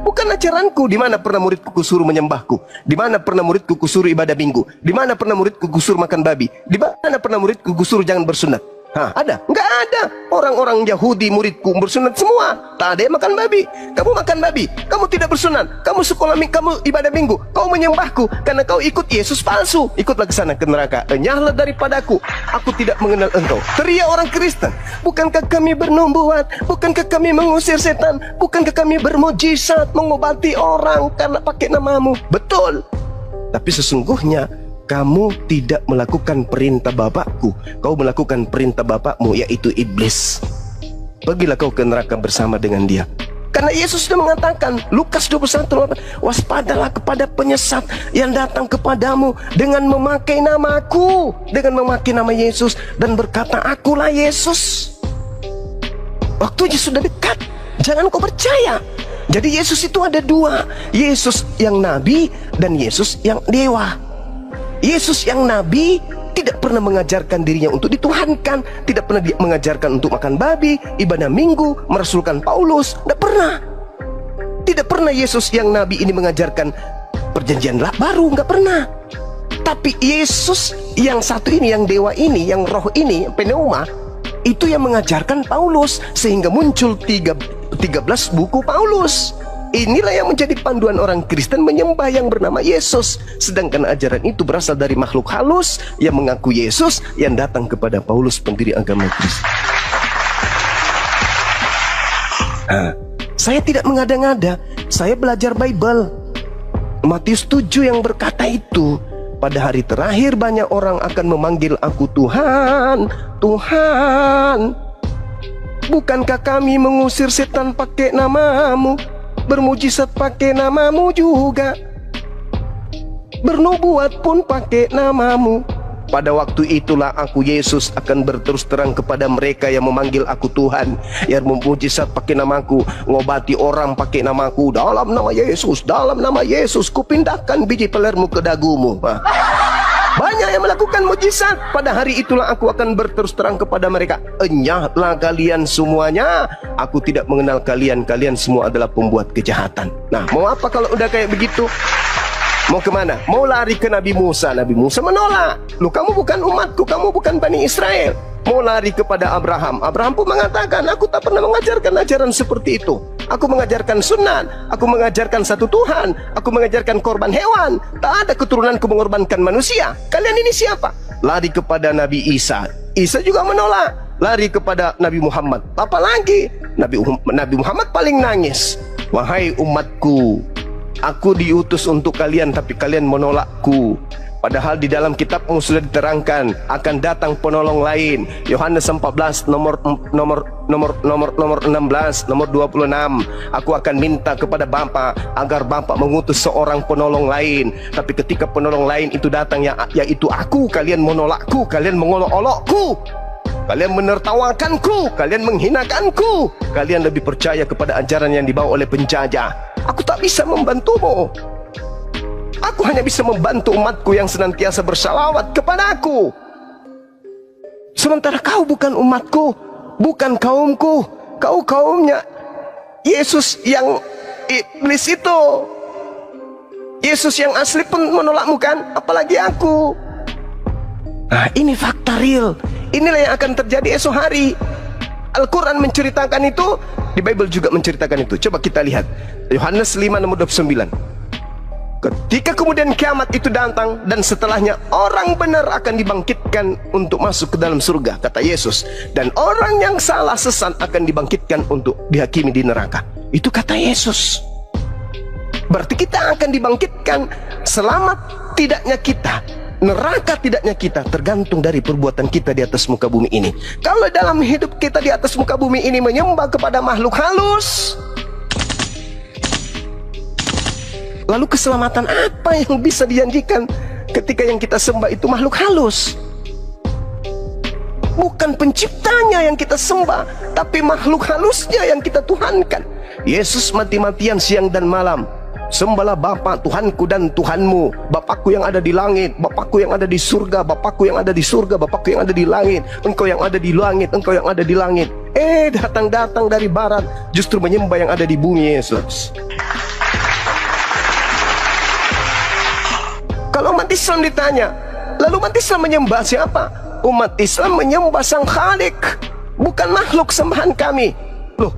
Bukan ajaranku. Di mana pernah muridku kusuruh menyembahku? Di mana pernah muridku kusuruh ibadah minggu? Di mana pernah muridku kusuruh makan babi? Di mana pernah muridku kusuruh jangan bersunat? Ada? Enggak ada. Orang-orang Yahudi muridku bersunat semua. Tak ada yang makan babi. Kamu makan babi, kamu tidak bersunat, kamu sekolah kamu ibadah minggu, kau menyembahku karena kau ikut Yesus palsu. Ikutlah ke sana ke neraka. Enyahlah daripadaku, aku tidak mengenal engkau. Teriak orang Kristen. Bukankah kami bernubuat? Bukankah kami mengusir setan? Bukankah kami bermujizat mengobati orang karena pakai namamu? Betul. Tapi sesungguhnya kamu tidak melakukan perintah Bapakku. Kau melakukan perintah bapakmu, yaitu iblis. Pergilah kau ke neraka bersama dengan dia. Karena Yesus sudah mengatakan, Lukas 21, waspadalah kepada penyesat yang datang kepadamu dengan memakai namaku, dengan memakai nama Yesus dan berkata akulah Yesus. Waktunya sudah dekat. Jangan kau percaya. Jadi Yesus itu ada dua, Yesus yang nabi dan Yesus yang dewa. Yesus yang nabi tidak pernah mengajarkan dirinya untuk dituhankan, tidak pernah mengajarkan untuk makan babi, ibadah minggu, merasulkan Paulus, tidak pernah. Tidak pernah Yesus yang nabi ini mengajarkan perjanjian baru, nggak pernah. Tapi Yesus yang satu ini, yang dewa ini, yang roh ini, pneuma, itu yang mengajarkan Paulus, sehingga muncul 13 buku Paulus. Inilah yang menjadi panduan orang Kristen menyembah yang bernama Yesus. Sedangkan ajaran itu berasal dari makhluk halus yang mengaku Yesus, yang datang kepada Paulus, pendiri agama Kristen. Saya tidak mengada-ngada, saya belajar Bible. Matius 7 yang berkata itu, pada hari terakhir banyak orang akan memanggil aku Tuhan, Tuhan. Bukankah kami mengusir setan pakai namamu, bermujizat pakai namamu juga, bernubuat pun pakai namamu? Pada waktu itulah aku Yesus akan berterus terang kepada mereka yang memanggil aku Tuhan, yang memujizat pakai namaku, ngobati orang pakai namaku. Dalam nama Yesus, dalam nama Yesus, kupindahkan biji pelermu ke dagumu. Banyak yang melakukan mujizat. Pada hari itulah aku akan berterus terang kepada mereka, enyahlah kalian semuanya, aku tidak mengenal kalian, kalian semua adalah pembuat kejahatan. Nah, mau apa kalau udah kayak begitu? Mau kemana? Mau lari ke Nabi Musa. Nabi Musa menolak. Lu, kamu bukan umatku, kamu bukan Bani Israel. Mau lari kepada Abraham. Abraham pun mengatakan, aku tak pernah mengajarkan ajaran seperti itu. Aku mengajarkan sunat, aku mengajarkan satu Tuhan, aku mengajarkan korban hewan. Tak ada keturunanku mengorbankan manusia. Kalian ini siapa? Lari kepada Nabi Isa. Isa juga menolak. Lari kepada Nabi Muhammad. Apalagi Nabi Muhammad paling nangis. Wahai umatku, aku diutus untuk kalian, tapi kalian menolakku. Padahal di dalam kitabmu sudah diterangkan akan datang penolong lain. Yohanes 14 nomor 16, nomor 26. Aku akan minta kepada Bapa agar Bapa mengutus seorang penolong lain. Tapi ketika penolong lain itu datang, yaitu aku, kalian menolakku, kalian mengolok-olokku, kalian menertawakanku, kalian menghinakanku, kalian lebih percaya kepada ajaran yang dibawa oleh penjajah. Aku tak bisa membantumu. Aku hanya bisa membantu umatku yang senantiasa bersalawat kepadaku. Sementara kau bukan umatku, bukan kaumku. Kau kaumnya Yesus yang iblis itu. Yesus yang asli pun menolakmu kan, apalagi aku. Nah, ini fakta real. Inilah yang akan terjadi esok hari. Al-Quran menceritakan itu, di Bible juga menceritakan itu. Coba kita lihat Yohanes 5 nomor 29. Ketika kemudian kiamat itu datang, dan setelahnya orang benar akan dibangkitkan untuk masuk ke dalam surga, kata Yesus. Dan orang yang salah sesat akan dibangkitkan untuk dihakimi di neraka. Itu kata Yesus. Berarti kita akan dibangkitkan. Selamat tidaknya kita, neraka tidaknya kita, tergantung dari perbuatan kita di atas muka bumi ini. Kalau dalam hidup kita di atas muka bumi ini menyembah kepada makhluk halus, lalu keselamatan apa yang bisa dijanjikan ketika yang kita sembah itu makhluk halus? Bukan penciptanya yang kita sembah, tapi makhluk halusnya yang kita tuhankan. Yesus mati-matian siang dan malam. Sembahlah Bapa, Tuhanku dan Tuhanmu, Bapakku yang ada di langit, Bapakku yang ada di surga, Bapakku yang ada di surga, Bapakku yang ada di langit, Engkau yang ada di langit, Engkau yang ada di langit. Datang-datang dari barat, justru menyembah yang ada di bumi Yesus. Kalau umat Islam ditanya, lalu umat Islam menyembah siapa? Umat Islam menyembah Sang Khalik, bukan makhluk sembahan kami. Loh,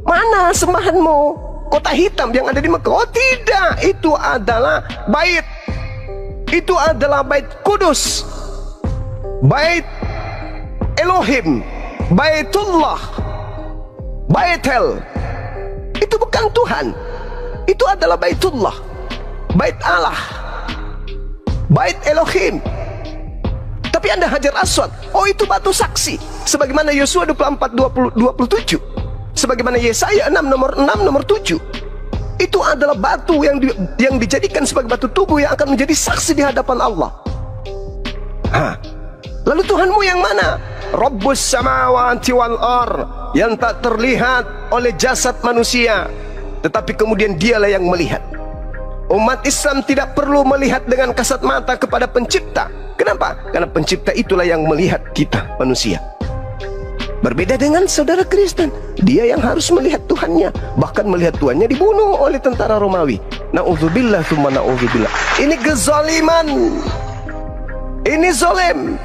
mana sembahanmu? Kota hitam yang ada di Mekah? Oh tidak, itu adalah bait. Itu adalah bait kudus, bait Elohim, baitullah, baitel. Itu bukan Tuhan. Itu adalah baitullah, bait Allah, bait Elohim. Tapi Anda Hajar Aswad, oh itu batu saksi, sebagaimana Yosua 24:27, sebagaimana Yesaya 6 nomor 7. Itu adalah batu yang dijadikan sebagai batu tubuh yang akan menjadi saksi di hadapan Allah. Lalu Tuhanmu yang mana? Rabbus samawati wal ar, yang tak terlihat oleh jasad manusia. tetapi kemudian dialah yang melihat. Umat Islam tidak perlu melihat dengan kasat mata kepada pencipta. Kenapa? Karena pencipta itulah yang melihat kita manusia. Berbeda dengan saudara Kristen, dia yang harus melihat Tuhannya. Bahkan melihat Tuhannya dibunuh oleh tentara Romawi. Na'udzubillah tsumma na'udzubillah. Ini kezaliman. Ini zalim.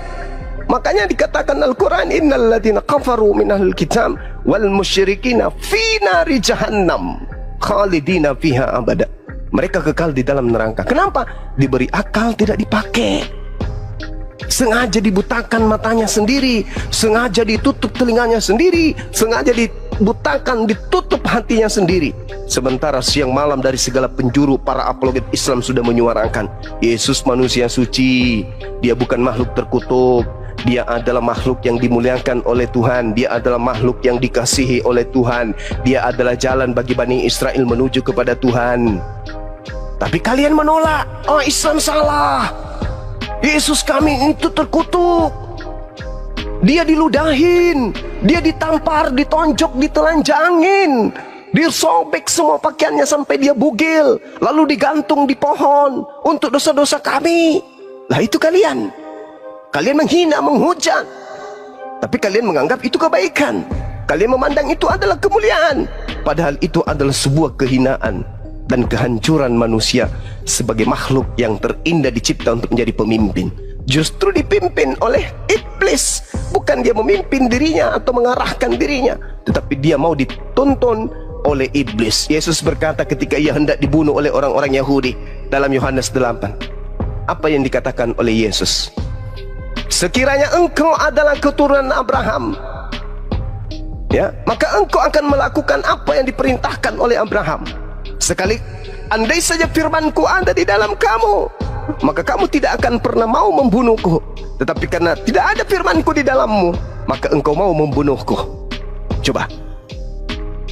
Makanya dikatakan Al-Quran, innal ladzina kafaru minal kitab wal musyrikina fi nari jahannam khalidina fiha abada. Mereka kekal di dalam neraka. Kenapa? Diberi akal tidak dipakai. Sengaja dibutakan matanya sendiri, sengaja ditutup telinganya sendiri, sengaja dibutakan, ditutup hatinya sendiri. Sementara siang malam dari segala penjuru para apologet Islam sudah menyuarakan Yesus manusia suci, dia bukan makhluk terkutuk, dia adalah makhluk yang dimuliakan oleh Tuhan, dia adalah makhluk yang dikasihi oleh Tuhan, dia adalah jalan bagi Bani Israel menuju kepada Tuhan. Tapi kalian menolak. Oh, Islam salah, Yesus kami itu terkutuk, dia diludahin, dia ditampar, ditonjok, ditelanjangin, disobek semua pakaiannya sampai dia bugil, lalu digantung di pohon untuk dosa-dosa kami. Lah itu kalian menghina, menghujat, tapi kalian menganggap itu kebaikan, kalian memandang itu adalah kemuliaan, padahal itu adalah sebuah kehinaan dan kehancuran manusia sebagai makhluk yang terindah dicipta untuk menjadi pemimpin. Justru dipimpin oleh iblis. Bukan dia memimpin dirinya atau mengarahkan dirinya, tetapi dia mau dituntun oleh iblis. Yesus berkata ketika ia hendak dibunuh oleh orang-orang Yahudi dalam Yohanes 8, apa yang dikatakan oleh Yesus? Sekiranya engkau adalah keturunan Abraham, ya, maka engkau akan melakukan apa yang diperintahkan oleh Abraham. Sekali andai saja firmanku ada di dalam kamu, maka kamu tidak akan pernah mau membunuhku. Tetapi karena tidak ada firmanku di dalammu, maka engkau mau membunuhku. Coba.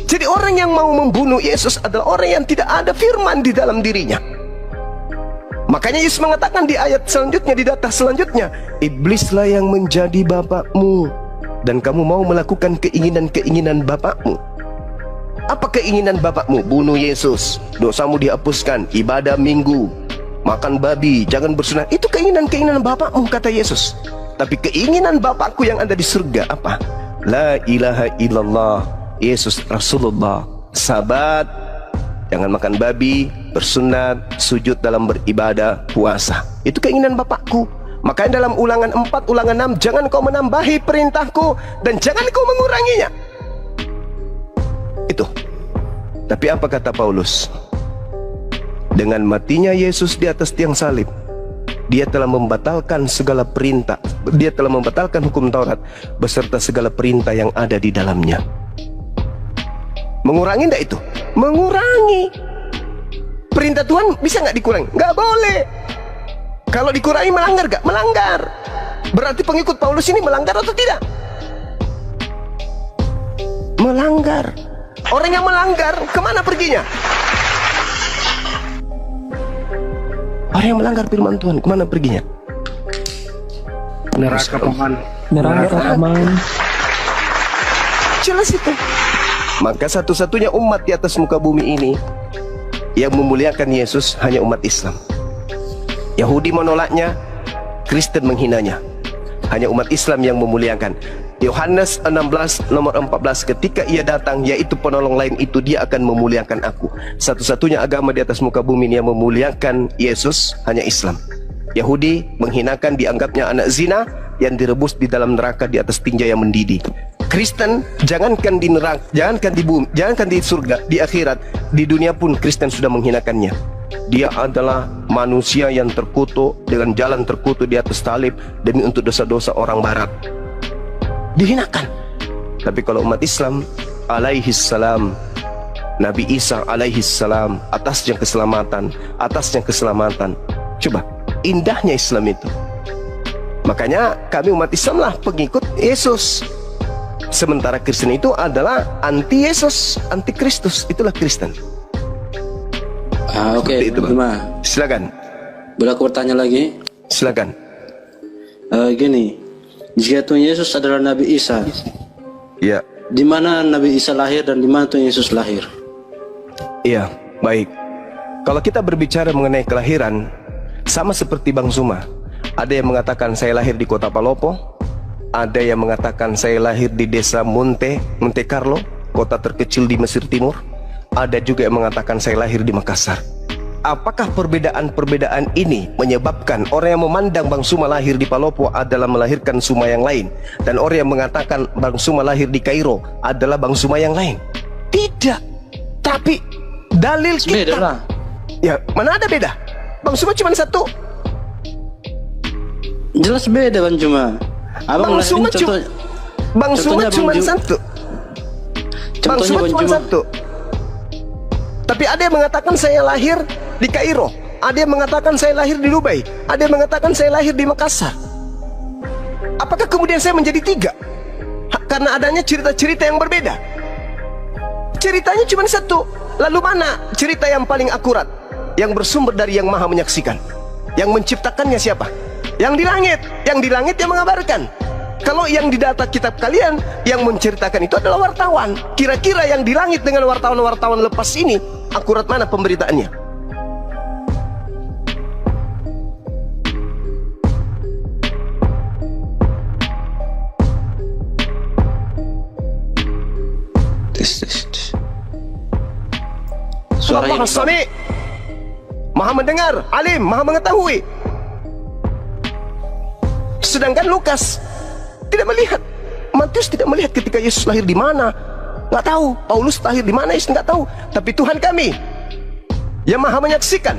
Jadi orang yang mau membunuh Yesus adalah orang yang tidak ada firman di dalam dirinya. Makanya Yesus mengatakan di ayat selanjutnya, di data selanjutnya, iblislah yang menjadi bapakmu, dan kamu mau melakukan keinginan-keinginan bapakmu. Apa keinginan bapakmu? Bunuh Yesus, dosamu dihapuskan, ibadah minggu, makan babi, jangan bersunat. Itu keinginan-keinginan bapakmu, kata Yesus. Tapi keinginan bapakku yang ada di surga apa? La ilaha illallah, Yesus Rasulullah. Sabat, jangan makan babi, bersunat, sujud dalam beribadah, puasa. Itu keinginan bapakku. Makanya dalam Ulangan 4, Ulangan 6, jangan kau menambahi perintahku dan jangan kau menguranginya. Itu. Tapi apa kata Paulus? Dengan matinya Yesus di atas tiang salib, dia telah membatalkan segala perintah, dia telah membatalkan hukum Taurat beserta segala perintah yang ada di dalamnya. Mengurangi enggak itu? Mengurangi. Perintah Tuhan bisa nggak dikurangi? Nggak boleh. Kalau dikurangi melanggar nggak? Melanggar. Berarti pengikut Paulus ini melanggar atau tidak? Melanggar. Orang yang melanggar kemana perginya? Orang yang melanggar firman Tuhan kemana perginya? Neraka paman. Neraka paman. Jelas itu. Maka satu-satunya umat di atas muka bumi ini yang memuliakan Yesus hanya umat Islam. Yahudi menolaknya, Kristen menghinanya. Hanya umat Islam yang memuliakan. Yohanes 16 nomor 14, ketika ia datang, yaitu penolong lain itu, dia akan memuliakan aku. Satu-satunya agama di atas muka bumi ini yang memuliakan Yesus hanya Islam. Yahudi menghinakan, dianggapnya anak zina yang direbus di dalam neraka di atas tinja yang mendidih. Kristen jangankan di neraka, jangankan di bumi, jangankan di surga, di akhirat, di dunia pun Kristen sudah menghinakannya. Dia adalah manusia yang terkutuk dengan jalan terkutuk di atas salib demi untuk dosa-dosa orang barat. Dihinakan. Tapi kalau umat Islam alaihi salam, Nabi Isa alaihi salam, atasnya keselamatan, atasnya keselamatan. Coba, indahnya Islam itu. Makanya kami umat Islam lah pengikut Yesus. Sementara Kristen itu adalah anti Yesus, anti Kristus. Itulah Kristen. Oke, Bang. Silakan. Boleh aku bertanya lagi? Silakan. Gini, jika Tuhan Yesus adalah Nabi Isa, Ya. di mana Nabi Isa lahir dan di mana Tuhan Yesus lahir? Iya, baik. Kalau kita berbicara mengenai kelahiran, sama seperti Bang Zuma. Ada yang mengatakan saya lahir di kota Palopo, ada yang mengatakan saya lahir di desa Monte Carlo, kota terkecil di Mesir Timur. Ada juga yang mengatakan saya lahir di Makassar. Apakah perbedaan-perbedaan ini menyebabkan orang yang memandang Bang Zuma lahir di Palopo adalah melahirkan Zuma yang lain, dan orang yang mengatakan Bang Zuma lahir di Kairo adalah Bang Zuma yang lain? Tidak. Tapi dalil Beda kita, lah. ya mana ada beda? Bang Zuma cuma satu. Jelas beda Bang Juma. Abang Bang lahir Zuma ini contoh, Bang Zuma contohnya cuma Bang Ju- satu. Bang contohnya Zuma Bang cuma Juma. satu. Tapi ada yang mengatakan saya lahir di Kairo, ada yang mengatakan saya lahir di Dubai, ada yang mengatakan saya lahir di Makassar. Apakah kemudian saya menjadi tiga? Karena adanya cerita-cerita yang berbeda. Ceritanya cuma satu. Lalu mana cerita yang paling akurat, yang bersumber dari Yang Maha Menyaksikan? Yang menciptakannya siapa? Yang di langit. Yang di langit yang mengabarkan. Kalau yang di data kitab kalian, yang menceritakan itu adalah wartawan. Kira-kira yang di langit dengan wartawan-wartawan lepas ini, akurat mana pemberitaannya? Tes. Suara Allah Maha Sami, Maha mendengar, alim, Maha mengetahui. Sedangkan Lukas tidak melihat, Matius tidak melihat ketika Yesus lahir di mana, nggak tahu. Paulus lahir di mana, Yesus nggak tahu. Tapi Tuhan kami yang Maha Menyaksikan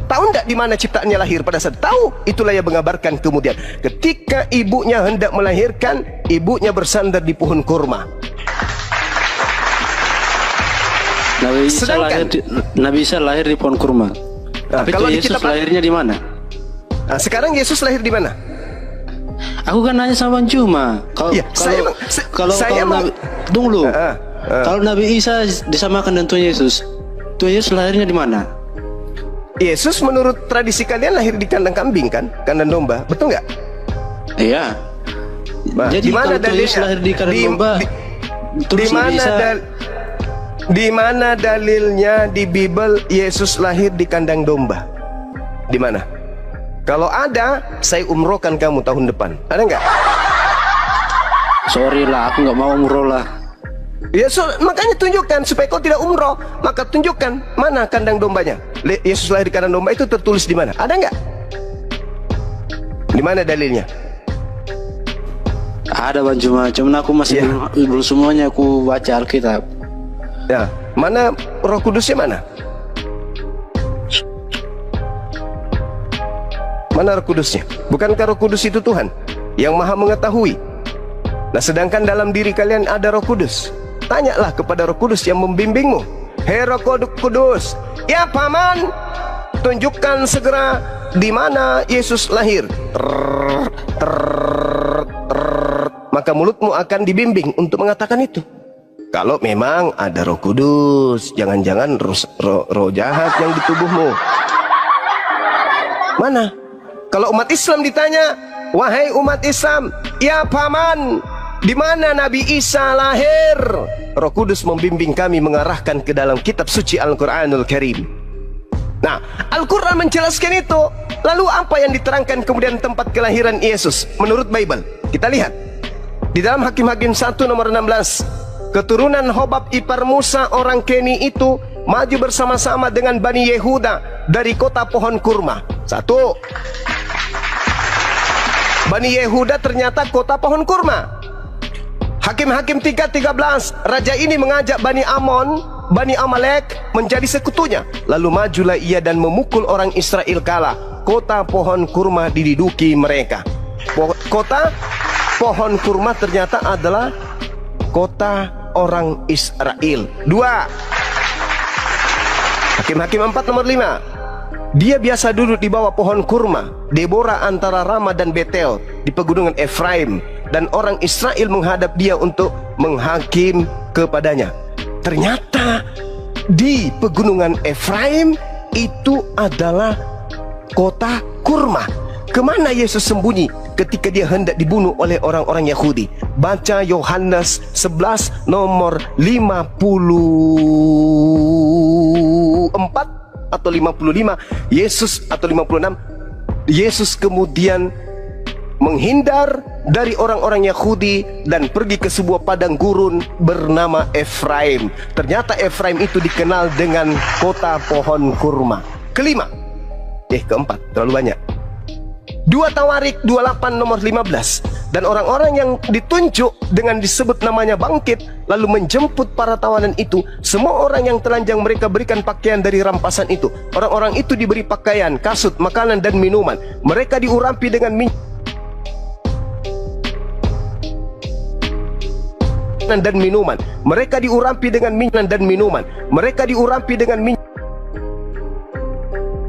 tahu nggak di mana ciptaannya lahir pada saat tahu. Itulah yang mengabarkan kemudian ketika ibunya hendak melahirkan, ibunya bersandar di pohon kurma. Sedangkan Nabi Isa lahir di pohon kurma. Nah, Tapi kalau di Yesus kitab- lahirnya di mana? Nah, sekarang Yesus lahir di mana? Aku kan nanya sama Bang Juma. Kalau Iya, saya emang- saya emang- Nabi, tunggu dulu. Ah. Kalau Nabi Isa disamakan dengan Tuhan Yesus lahirnya di mana? Yesus menurut tradisi kalian lahir di kandang kambing kan? Kandang domba, betul nggak? Iya. Nah, Jadi di mana kalau Tuhan Yesus dalilnya? lahir di kandang domba, di terus Nabi mana Isa di mana dalilnya di Bible Yesus lahir di kandang domba? Di mana? Kalau ada, saya umrohkan kamu tahun depan. Ada nggak? sorry lah, aku nggak mau umroh lah. Ya, makanya tunjukkan supaya kau tidak umroh. Maka tunjukkan mana kandang dombanya. Yesus lahir di kandang domba itu tertulis di mana? Ada nggak? Di mana dalilnya? Ada Bang Juma, cuman aku masih Iya. belum semuanya aku baca Alkitab. Ya, mana Roh Kudusnya mana? Mana Roh Kudusnya? Bukankah Roh Kudus itu Tuhan yang Maha Mengetahui? Nah, sedangkan dalam diri kalian ada Roh Kudus. Tanyalah kepada Roh Kudus yang membimbingmu. Hei Roh Kudus, ya Paman, tunjukkan segera di mana Yesus lahir. Maka mulutmu akan dibimbing untuk mengatakan itu. Kalau memang ada Roh Kudus, jangan-jangan roh jahat yang di tubuhmu. Mana? Kalau umat Islam ditanya, wahai umat Islam, ya Paman, di mana Nabi Isa lahir? Roh Kudus membimbing kami mengarahkan ke dalam kitab suci Al-Quranul Karim. Nah, Al-Quran menjelaskan itu. Lalu apa yang diterangkan kemudian tempat kelahiran Yesus menurut Bible? Kita lihat di dalam Hakim-Hakim 1 nomor 16. Keturunan Hobab ipar Musa orang Keni itu maju bersama-sama dengan Bani Yehuda dari kota pohon kurma. 1. Bani Yehuda ternyata kota pohon kurma. Hakim-Hakim 3:13. Raja ini mengajak Bani Amon, Bani Amalek menjadi sekutunya. Lalu majulah ia dan memukul orang Israel kalah. Kota pohon kurma diduduki mereka. Kota pohon kurma ternyata adalah kota orang Israel. 2. Hakim-Hakim 4 nomor 5. Dia biasa duduk di bawah pohon kurma Deborah antara Rama dan Betel di pegunungan Efraim, dan orang Israel menghadap dia untuk menghakim kepadanya. Ternyata di pegunungan Efraim itu adalah kota kurma. Kemana Yesus sembunyi ketika dia hendak dibunuh oleh orang-orang Yahudi? Baca Yohanes 11 nomor 50. 54 atau 55, Yesus atau 56, Yesus kemudian menghindar dari orang-orang Yahudi dan pergi ke sebuah padang gurun bernama Efraim. Ternyata Efraim itu dikenal dengan kota pohon kurma. Keempat, terlalu banyak. 2 Tawarik 28 nomor 15. Dan orang-orang yang ditunjuk dengan disebut namanya bangkit, lalu menjemput para tawanan itu. Semua orang yang telanjang mereka berikan pakaian dari rampasan itu. Orang-orang itu diberi pakaian, kasut, makanan dan minuman. Mereka diurapi dengan minyak dan minuman. Mereka diurapi dengan minyak dan minuman. Mereka diurapi dengan minyak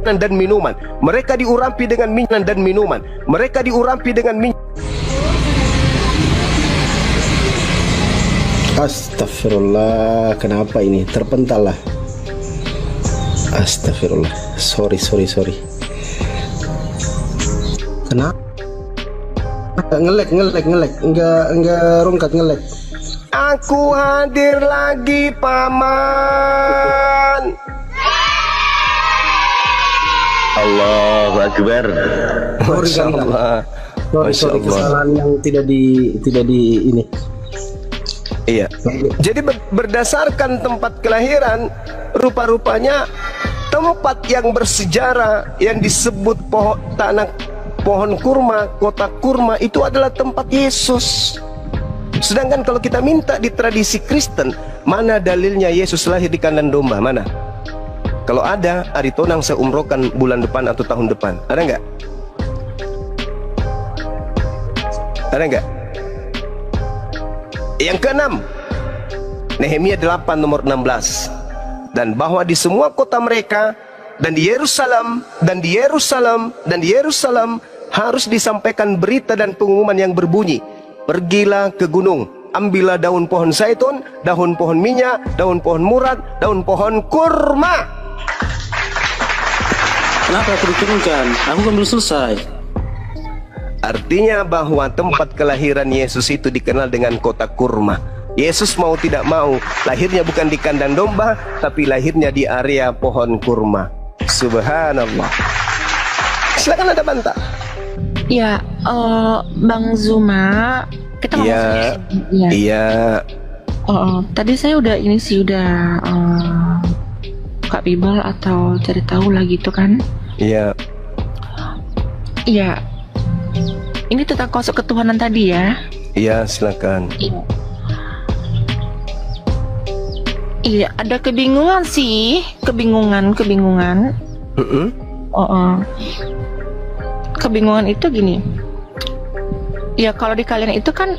dan minuman. Mereka diurapi dengan minyak dan minuman. Mereka diurapi dengan minyak. Astagfirullah, kenapa ini? Terpental lah. Astagfirullah. Sorry. Kenapa? Ngelek. Enggak rungkat, ngelek. Aku hadir lagi, Paman. Allahu Akbar. Masya Allah. Sorry, kesalahan yang tidak di ini. Iya. Jadi berdasarkan tempat kelahiran, rupa-rupanya tempat yang bersejarah yang disebut pohon kurma, kota kurma itu adalah tempat Yesus. Sedangkan kalau kita minta di tradisi Kristen, mana dalilnya Yesus lahir di kandang domba? Mana? Kalau ada, Ari Tonang saya umrohkan bulan depan atau tahun depan. Ada nggak? Ada nggak? Yang keenam, Nehemia 8 nomor 16. Dan bahwa di semua kota mereka dan di Yerusalem harus disampaikan berita dan pengumuman yang berbunyi, pergilah ke gunung, ambillah daun pohon zaitun, daun pohon minyak, daun pohon murad, daun pohon kurma. Kenapa aku diturunkan? Aku kan belum selesai. Artinya bahwa tempat kelahiran Yesus itu dikenal dengan kota kurma. Yesus mau tidak mau, lahirnya bukan di kandang domba, tapi lahirnya di area pohon kurma. Subhanallah. Silakan ada bantah. Ya, Bang Zuma, kita ngomong Iya. Tadi saya udah Kak Bibal atau cari tahu lah gitu kan? Iya. Iya. Ini tentang konsep ketuhanan tadi ya? Iya, silakan. Iya, ada kebingungan sih, kebingungan. Kebingungan itu gini. Ya kalau di kalian itu kan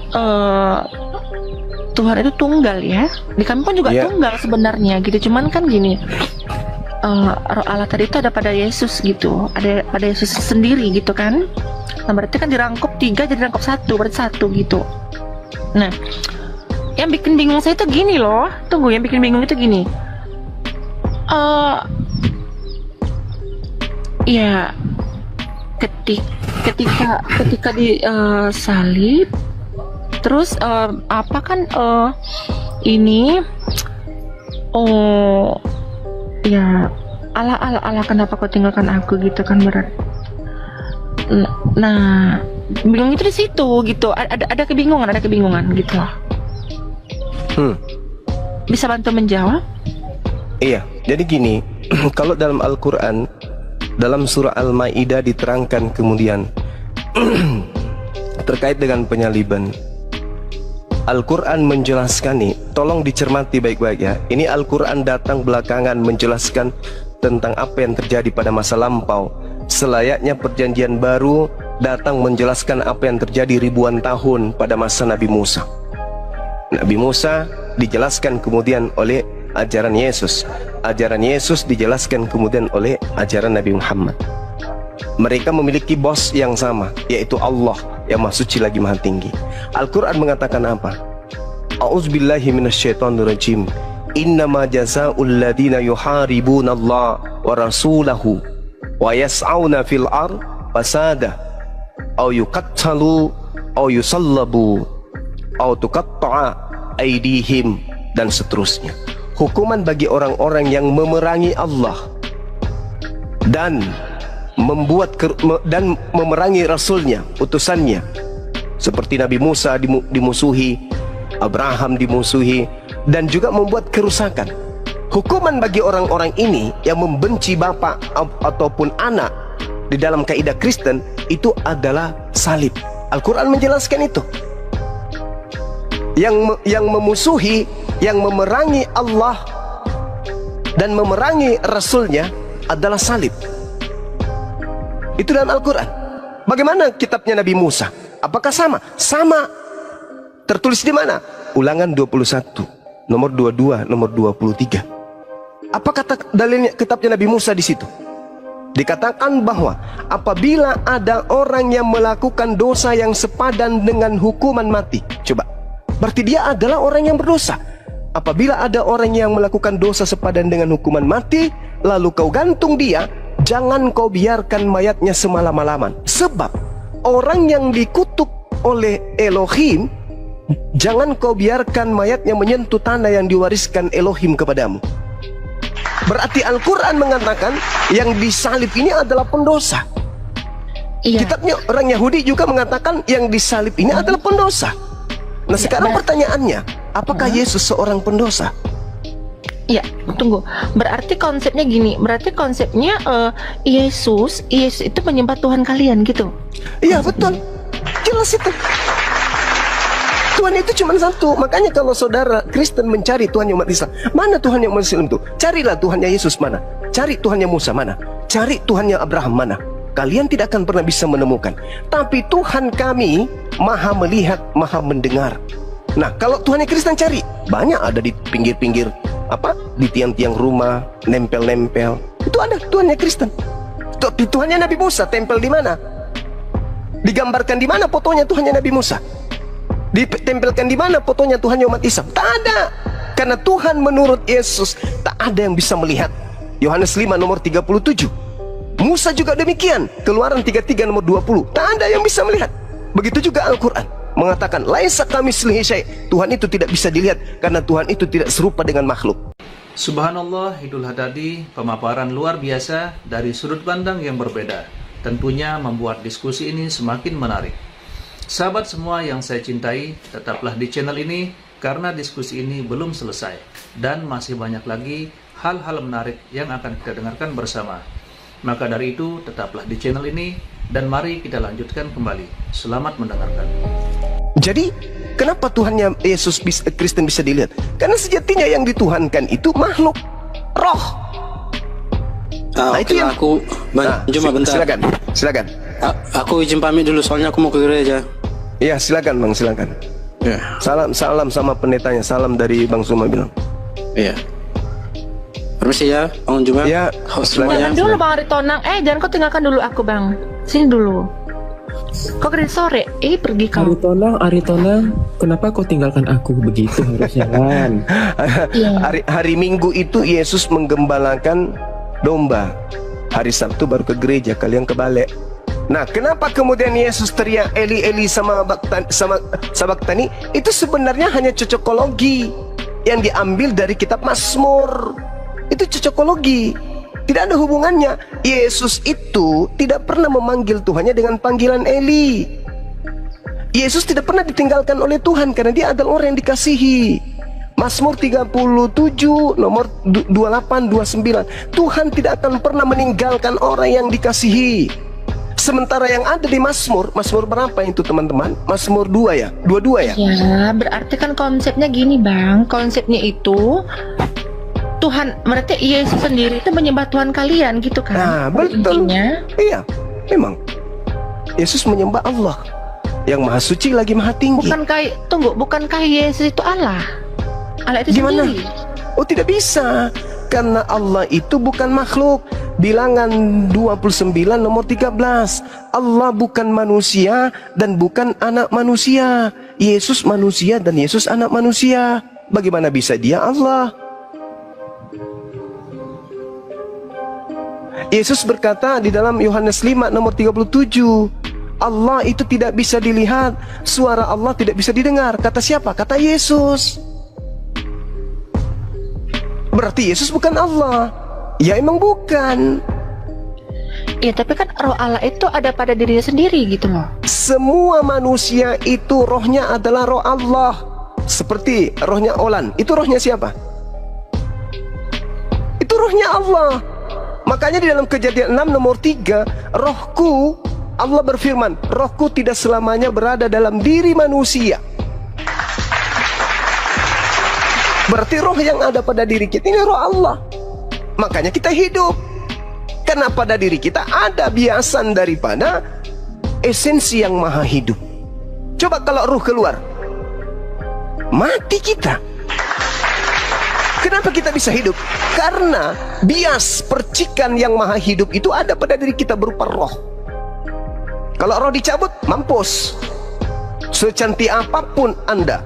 Tuhan itu tunggal ya. Di kami pun juga tunggal sebenarnya gitu. Cuman kan gini, Roh Allah tadi itu ada pada Yesus gitu, ada pada Yesus sendiri gitu kan. Nah berarti kan dirangkup 3 jadi rangkup 1, berarti 1 gitu. Nah yang bikin bingung saya itu gini loh. Tunggu, yang bikin bingung itu gini. Ya ketika di salib, terus apa kan ini ya Allah kenapa kau tinggalkan aku gitu kan, berat. Nah bingung itu di situ gitu. Ada kebingungan gitu. Bisa bantu menjawab? Iya, jadi gini, kalau dalam Al-Quran, dalam surah Al-Ma'idah diterangkan kemudian terkait dengan penyaliban. Al-Quran menjelaskan nih, tolong dicermati baik-baik ya. Ini Al-Quran datang belakangan menjelaskan tentang apa yang terjadi pada masa lampau. Selayaknya perjanjian baru datang menjelaskan apa yang terjadi ribuan tahun pada masa Nabi Musa. Nabi Musa dijelaskan kemudian oleh ajaran Yesus. Ajaran Yesus dijelaskan kemudian oleh ajaran Nabi Muhammad. Mereka memiliki bos yang sama, yaitu Allah yang Maha Suci lagi Maha Tinggi. Al-Quran mengatakan apa? A'udzubillahi minasyaitonirrajim. Innama jazaa'ul ladzina yuharibuna Allah wa rasulahu wa yas'auna fil ard fasada aw yuqattalu aw yusallabu aw tuqatta'a aydihim dan seterusnya. hukuman bagi orang-orang yang memerangi Allah dan memerangi Rasulnya, utusannya, seperti Nabi Musa dimusuhi, Abraham dimusuhi, dan juga membuat kerusakan. Hukuman bagi orang-orang ini yang membenci bapak ataupun anak di dalam kaidah Kristen itu adalah salib. Al-Quran menjelaskan itu. Yang memusuhi, yang memerangi Allah dan memerangi Rasulnya adalah salib. Itu dalam Al-Quran. Bagaimana kitabnya Nabi Musa? Apakah sama? Sama. Tertulis di mana? Ulangan 21, nomor 22, nomor 23. Apa kata dalilnya kitabnya Nabi Musa di situ? Dikatakan bahwa apabila ada orang yang melakukan dosa yang sepadan dengan hukuman mati. Coba. Berarti dia adalah orang yang berdosa. Apabila ada orang yang melakukan dosa sepadan dengan hukuman mati, lalu kau gantung dia, jangan kau biarkan mayatnya semalam-malaman. Sebab orang yang dikutuk oleh Elohim, jangan kau biarkan mayatnya menyentuh tanah yang diwariskan Elohim kepadamu. Berarti Al-Quran mengatakan yang disalib ini adalah pendosa. Iya. Kitabnya orang Yahudi juga mengatakan yang disalib ini adalah pendosa. Nah sekarang pertanyaannya, apakah Yesus seorang pendosa? Ya, tunggu. Berarti konsepnya gini. Berarti konsepnya Yesus itu menyembah Tuhan kalian gitu. Iya betul. Jelas itu. Tuhan itu cuma satu. Makanya kalau saudara Kristen mencari Tuhannya umat Islam, mana Tuhannya umat Islam itu? Carilah Tuhannya Yesus mana? Cari Tuhannya Musa mana? Cari Tuhannya Abraham mana? Kalian tidak akan pernah bisa menemukan. Tapi Tuhan kami maha melihat, maha mendengar. Nah kalau Tuhannya Kristen cari, banyak ada di pinggir-pinggir di tiang-tiang rumah, nempel-nempel. Itu ada Tuhannya Kristen. Tuhannya Nabi Musa tempel di mana? Digambarkan di mana fotonya Tuhannya Nabi Musa? Ditempelkan di mana fotonya Tuhannya umat Islam? Tak ada. Karena Tuhan menurut Yesus tak ada yang bisa melihat. Yohanes 5 nomor 37. Musa juga demikian. Keluaran 33 nomor 20. Tak ada yang bisa melihat. Begitu juga Al-Quran mengatakan laisa kamitslihi syai'. Tuhan itu tidak bisa dilihat karena Tuhan itu tidak serupa dengan makhluk. Subhanallah, Idul Hadadi, pemaparan luar biasa dari sudut pandang yang berbeda. Tentunya membuat diskusi ini semakin menarik. Sahabat semua yang saya cintai, tetaplah di channel ini karena diskusi ini belum selesai dan masih banyak lagi hal-hal menarik yang akan kita dengarkan bersama. Maka dari itu, tetaplah di channel ini dan mari kita lanjutkan kembali. Selamat mendengarkan. Jadi, kenapa Tuhannya Yesus Kristen bisa dilihat? Karena sejatinya yang dituhankan itu makhluk, roh. Nah, itu yang aku cuma bentar. Silakan. Aku izin pamit dulu soalnya aku mau ke gereja. Iya, silakan Bang, silakan. Ya. Salam sama pendetanya. Salam dari Bang Suma bilang. Iya. Permisi ya, Bang Juma. Ya, Jangan dulu Bang Aritonang. Jangan kau tinggalkan dulu aku Bang. Sini dulu. Kau keren sore. Pergi kau. Aritonang, kenapa kau tinggalkan aku begitu harusnya kan? Hari Minggu itu Yesus menggembalakan domba. Hari Sabtu baru ke gereja, kalian kebalik. Nah, kenapa kemudian Yesus teriak Eli Eli sama Sabaktani? Itu sebenarnya hanya cocokologi yang diambil dari kitab Mazmur. Itu cocokologi. Tidak ada hubungannya. Yesus itu tidak pernah memanggil Tuhannya dengan panggilan Eli. Yesus tidak pernah ditinggalkan oleh Tuhan karena dia adalah orang yang dikasihi. Mazmur 37 nomor 28-29. Tuhan tidak akan pernah meninggalkan orang yang dikasihi. Sementara yang ada di Mazmur berapa itu teman-teman? Mazmur 2 ya? 22 ya? Ya, berarti kan konsepnya gini Bang. Konsepnya itu Tuhan, berarti Yesus sendiri itu menyembah Tuhan kalian gitu kan? Nah, betul. Intinya. Iya, memang Yesus menyembah Allah yang maha suci lagi maha tinggi. Bukankah Yesus itu Allah? Allah itu Gimana? sendiri. Oh, tidak bisa. Karena Allah itu bukan makhluk. Bilangan 29 nomor 13. Allah bukan manusia dan bukan anak manusia. Yesus manusia dan Yesus anak manusia. Bagaimana bisa dia Allah? Yesus berkata di dalam Yohanes 5 nomor 37, Allah itu tidak bisa dilihat, suara Allah tidak bisa didengar. Kata siapa? Kata Yesus. Berarti Yesus bukan Allah. Ya emang bukan. Ya tapi kan roh Allah itu ada pada dirinya sendiri gitu loh. Semua manusia itu rohnya adalah roh Allah. Seperti rohnya Olan, itu rohnya siapa? Itu rohnya Allah. Makanya di dalam Kejadian 6 nomor 3, rohku, Allah berfirman, rohku tidak selamanya berada dalam diri manusia. Berarti roh yang ada pada diri kita ini roh Allah. Makanya kita hidup. Karena pada diri kita ada biasan daripada esensi yang maha hidup. Coba kalau ruh keluar, mati kita. Kenapa kita bisa hidup? Karena bias percikan yang maha hidup itu ada pada diri kita berupa roh. Kalau roh dicabut, mampus. Secantik apapun Anda,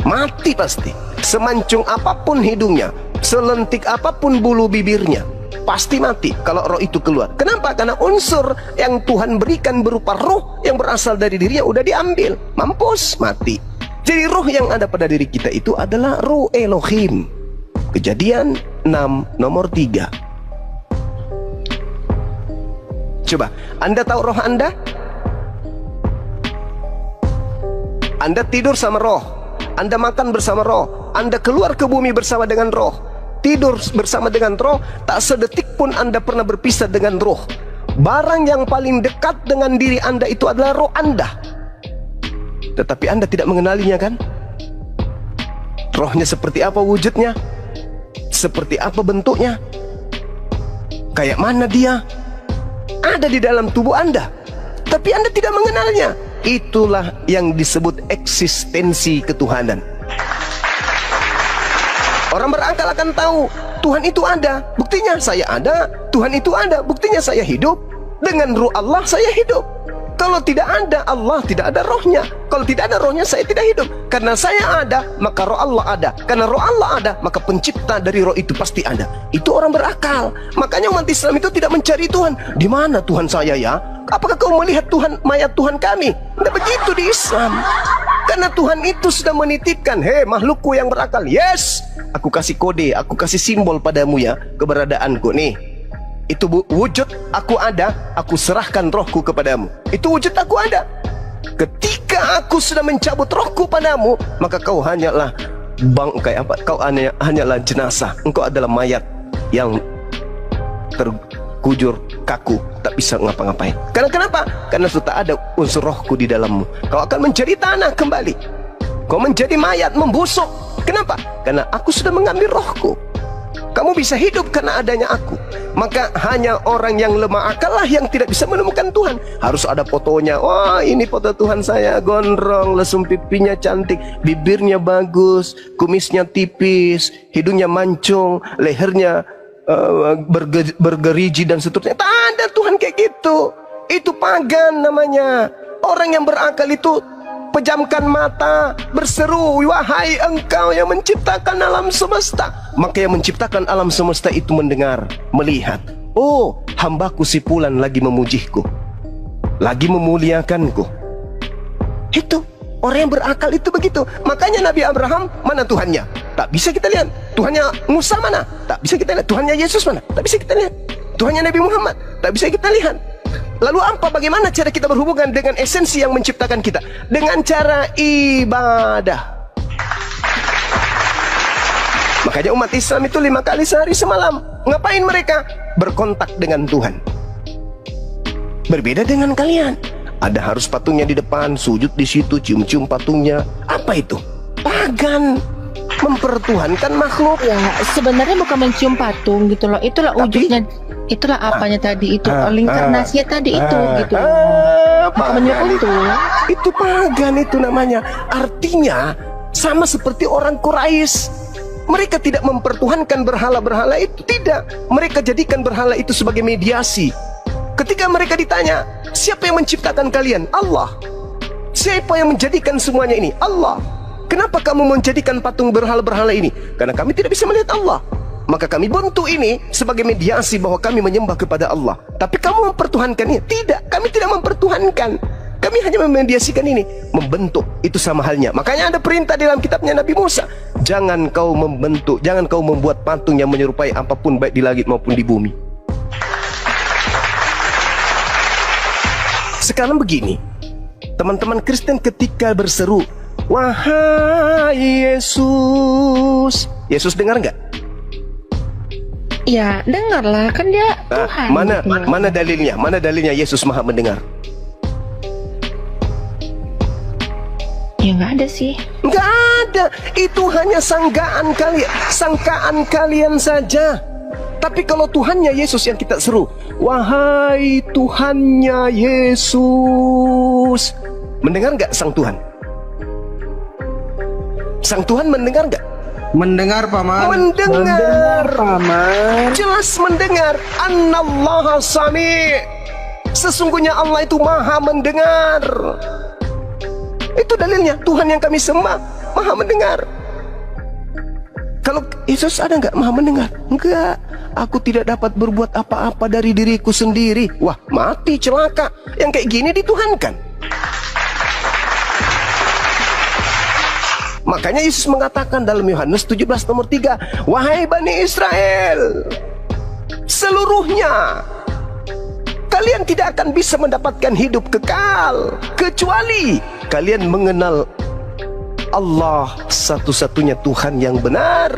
mati pasti. Semancung apapun hidungnya, selentik apapun bulu bibirnya, pasti mati kalau roh itu keluar. Kenapa? Karena unsur yang Tuhan berikan berupa roh yang berasal dari dirinya udah diambil. Mampus, mati. Jadi roh yang ada pada diri kita itu adalah roh Elohim. Kejadian 6 nomor 3. Coba, Anda tahu roh Anda? Anda tidur sama roh, Anda makan bersama roh, Anda keluar ke bumi bersama dengan roh, tidur bersama dengan roh. Tak sedetik pun Anda pernah berpisah dengan roh. Barang yang paling dekat dengan diri Anda itu adalah roh Anda. Tetapi Anda tidak mengenalinya kan? Rohnya seperti apa wujudnya? Seperti apa bentuknya? Kayak mana dia? Ada di dalam tubuh Anda, tapi Anda tidak mengenalnya. Itulah yang disebut eksistensi ketuhanan. Orang berakal akan tahu Tuhan itu ada, buktinya saya ada. Tuhan itu ada, buktinya saya hidup. Dengan ruh Allah saya hidup. Kalau tidak ada Allah, tidak ada rohnya. Kalau tidak ada rohnya, saya tidak hidup. Karena saya ada, maka roh Allah ada. Karena roh Allah ada, maka pencipta dari roh itu pasti ada. Itu orang berakal. Makanya umat Islam itu tidak mencari Tuhan. Di mana Tuhan saya ya? Apakah kau melihat Tuhan, mayat Tuhan kami? Tidak begitu di Islam. Karena Tuhan itu sudah menitipkan, hei makhlukku yang berakal, yes, aku kasih kode, aku kasih simbol padamu ya, keberadaanku nih. Itu wujud aku ada, aku serahkan rohku kepadamu. Itu wujud aku ada. Ketika aku sudah mencabut rohku padamu, maka kau hanyalah bangkai apa? Kau hanyalah jenazah. Engkau adalah mayat yang terkujur kaku, tak bisa ngapa-ngapain. Karena kenapa? Karena sudah ada unsur rohku di dalammu. Kau akan menjadi tanah kembali. Kau menjadi mayat, membusuk. Kenapa? Karena aku sudah mengambil rohku. Kamu bisa hidup karena adanya aku. Maka hanya orang yang lemah akal lah yang tidak bisa menemukan Tuhan. Harus ada fotonya. Wah, ini foto Tuhan saya, gondrong, lesung pipinya cantik, bibirnya bagus, kumisnya tipis, hidungnya mancung, lehernya bergerigi dan seterusnya. Tak ada Tuhan kayak gitu. Itu pagan namanya. Orang yang berakal itu pejamkan mata, berseru, wahai engkau yang menciptakan alam semesta. Maka yang menciptakan alam semesta itu mendengar, melihat, oh, hambaku si Fulan lagi memujiku, lagi memuliakanku. Itu orang yang berakal itu begitu. Makanya Nabi Abraham, mana Tuhannya? Tak bisa kita lihat. Tuhannya Musa mana? Tak bisa kita lihat. Tuhannya Yesus mana? Tak bisa kita lihat. Tuhannya Nabi Muhammad? Tak bisa kita lihat. Lalu apa? Bagaimana cara kita berhubungan dengan esensi yang menciptakan kita? Dengan cara ibadah. Makanya umat Islam itu 5 kali sehari semalam. Ngapain mereka? Berkontak dengan Tuhan. Berbeda dengan kalian. Ada harus patungnya di depan, sujud di situ, cium-cium patungnya. Apa itu? Pagan. Mempertuhankan makhluk. Ya, sebenarnya bukan mencium patung gitu loh. Itulah wujudnya. Itulah apanya tadi itu, inkarnasinya tadi itu gitu. Bukan itu. Itu pagan itu namanya. Artinya sama seperti orang Quraisy. Mereka tidak mempertuhankan berhala-berhala itu, tidak. Mereka jadikan berhala itu sebagai mediasi. Ketika mereka ditanya, siapa yang menciptakan kalian? Allah. Siapa yang menjadikan semuanya ini? Allah. Kenapa kamu menjadikan patung berhala-berhala ini? Karena kami tidak bisa melihat Allah. Maka kami bentuk ini sebagai mediasi bahwa kami menyembah kepada Allah. Tapi kamu mempertuhankan ini? Tidak, kami tidak mempertuhankan. Kami Kami hanya memediasikan ini, membentuk. Itu sama halnya. Makanya ada perintah dalam kitabnya Nabi Musa. Jangan kau membentuk, jangan kau membuat patung yang menyerupai apapun baik di langit maupun di bumi. Sekarang begini, teman-teman Kristen ketika berseru, wahai Yesus. Yesus dengar nggak? Ya, dengarlah, kan dia Tuhan. Mana dalilnya? Mana dalilnya Yesus Maha mendengar? Ya nggak ada sih. Nggak ada. Itu hanya sangkaan kalian saja. Tapi kalau Tuhannya Yesus yang kita seru, wahai Tuhannya Yesus, mendengar nggak sang Tuhan? Sang Tuhan mendengar nggak? Mendengar, Paman. Mendengar, Paman. jelas mendengar. Annallaha sami'. Sesungguhnya Allah itu maha mendengar. Itu dalilnya. Tuhan yang kami sembah maha mendengar. Kalau Yesus ada nggak maha mendengar? Enggak. Aku tidak dapat berbuat apa-apa dari diriku sendiri. Wah, mati, celaka. Yang kayak gini dituhankan. Makanya Yesus mengatakan dalam Yohanes 17 nomor 3, wahai Bani Israel, seluruhnya kalian tidak akan bisa mendapatkan hidup kekal kecuali kalian mengenal Allah satu-satunya Tuhan yang benar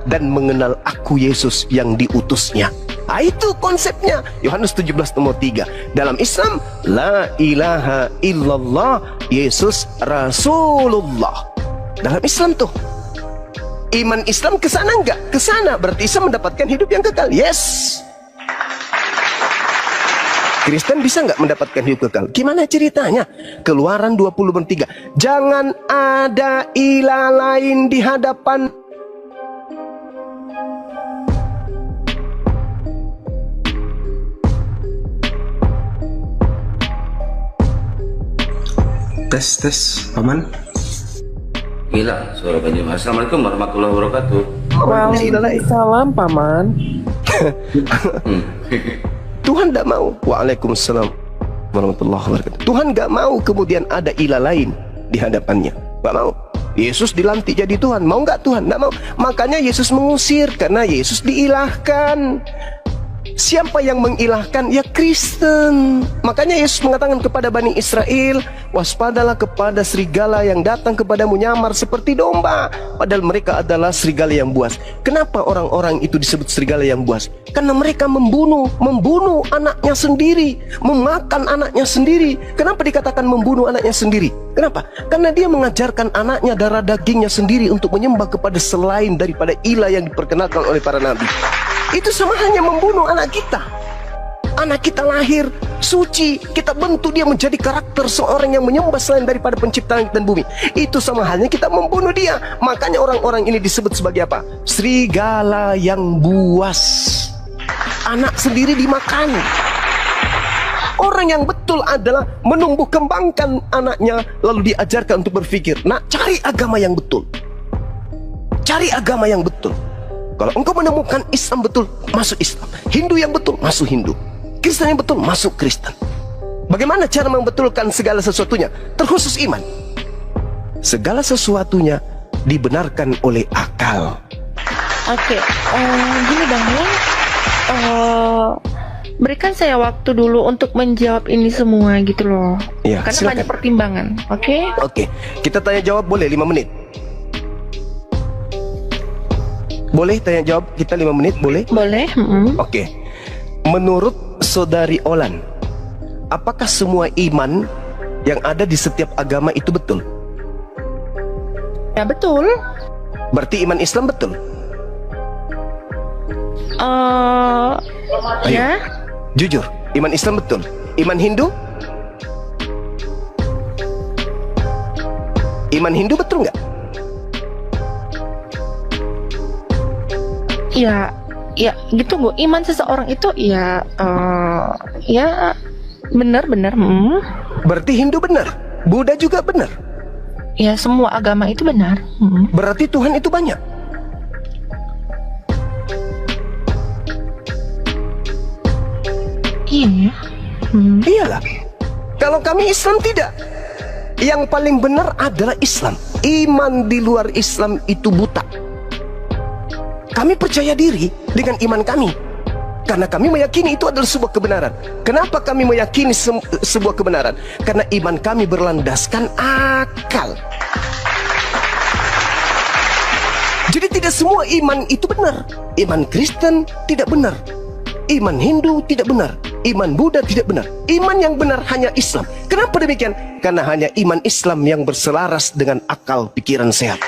dan mengenal aku Yesus yang diutusnya. Itu konsepnya. Yohanes 17 nomor 3. Dalam Islam, la ilaha illallah, Yesus Rasulullah. Dalam Islam tuh, iman Islam kesana enggak? Kesana, berarti Islam mendapatkan hidup yang kekal. Yes. Kristen bisa nggak mendapatkan hidup kekal? Gimana ceritanya? Keluaran 20:3. Jangan ada ilah lain di hadapan. Tes, Paman. Gila, suara Bang Juma. Assalamualaikum warahmatullahi wabarakatuh. Waalaikumsalam, Paman. Tuhan tidak mau. Waalaikumsalam warahmatullahi wabarakatuh. Tuhan nggak mau kemudian ada ilah lain di hadapannya. Nggak mau. Yesus dilantik jadi Tuhan. Mau nggak Tuhan? Nggak mau. Makanya Yesus mengusir karena Yesus diilahkan. Siapa yang mengilahkan? Ya Kristen. Makanya Yesus mengatakan kepada Bani Israel, waspadalah kepada serigala yang datang kepadamu nyamar seperti domba, padahal mereka adalah serigala yang buas. Kenapa orang-orang itu disebut serigala yang buas? Karena mereka membunuh anaknya sendiri, memakan anaknya sendiri. Kenapa dikatakan membunuh anaknya sendiri? Kenapa? Karena dia mengajarkan anaknya darah dagingnya sendiri untuk menyembah kepada selain daripada ilah yang diperkenalkan oleh para nabi. Itu sama hanya membunuh anak kita. Anak kita lahir suci, kita bentuk dia menjadi karakter seorang yang menyembah selain daripada pencipta langit dan bumi. Itu sama halnya kita membunuh dia. Makanya orang-orang ini disebut sebagai apa? Serigala yang buas. Anak sendiri dimakan. Orang yang betul adalah menumbuh kembangkan anaknya, lalu diajarkan untuk berpikir, nak, cari agama yang betul. Cari agama yang betul. Kalau engkau menemukan Islam betul, masuk Islam. Hindu yang betul, masuk Hindu. Kristen yang betul, masuk Kristen. Bagaimana cara membetulkan segala sesuatunya? Terkhusus iman. Segala sesuatunya dibenarkan oleh akal. Oke, gini Bang ya. Berikan saya waktu dulu untuk menjawab ini semua gitu loh. Ya, karena silakan. banyak pertimbangan. Oke? Oke, kita tanya jawab boleh 5 menit. Boleh tanya jawab kita 5 menit, boleh? Boleh. Oke. Menurut Saudari Olan, apakah semua iman yang ada di setiap agama itu betul? Ya betul. Berarti iman Islam betul? Ayo, Ya. jujur, iman Islam betul. Iman Hindu? Iman Hindu betul nggak? Ya gitu Bu. Iman seseorang itu ya benar. Berarti Hindu benar, Buddha juga benar. Ya semua agama itu benar. Berarti Tuhan itu banyak. Iya. Iyalah. Kalau kami Islam tidak. Yang paling benar adalah Islam. Iman di luar Islam itu buta. Kami percaya diri dengan iman kami, karena kami meyakini itu adalah sebuah kebenaran. Kenapa kami meyakini sebuah kebenaran? Karena iman kami berlandaskan akal. Jadi tidak semua iman itu benar. Iman Kristen tidak benar, iman Hindu tidak benar, iman Buddha tidak benar. Iman yang benar hanya Islam. Kenapa demikian? Karena hanya iman Islam yang berselaras dengan akal pikiran sehat.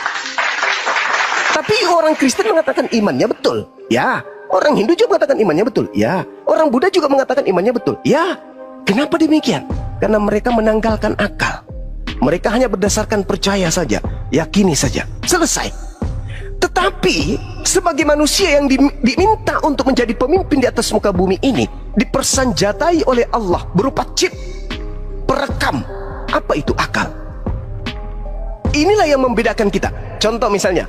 Tapi orang Kristen mengatakan imannya betul. Ya. Orang Hindu juga mengatakan imannya betul. Ya. Orang Buddha juga mengatakan imannya betul. Ya. Kenapa demikian? Karena mereka menanggalkan akal. Mereka hanya berdasarkan percaya saja, yakini saja. Selesai. Tetapi sebagai manusia yang diminta untuk menjadi pemimpin di atas muka bumi ini, dipersenjatai oleh Allah berupa chip perekam. Apa itu akal? Inilah yang membedakan kita. Contoh misalnya,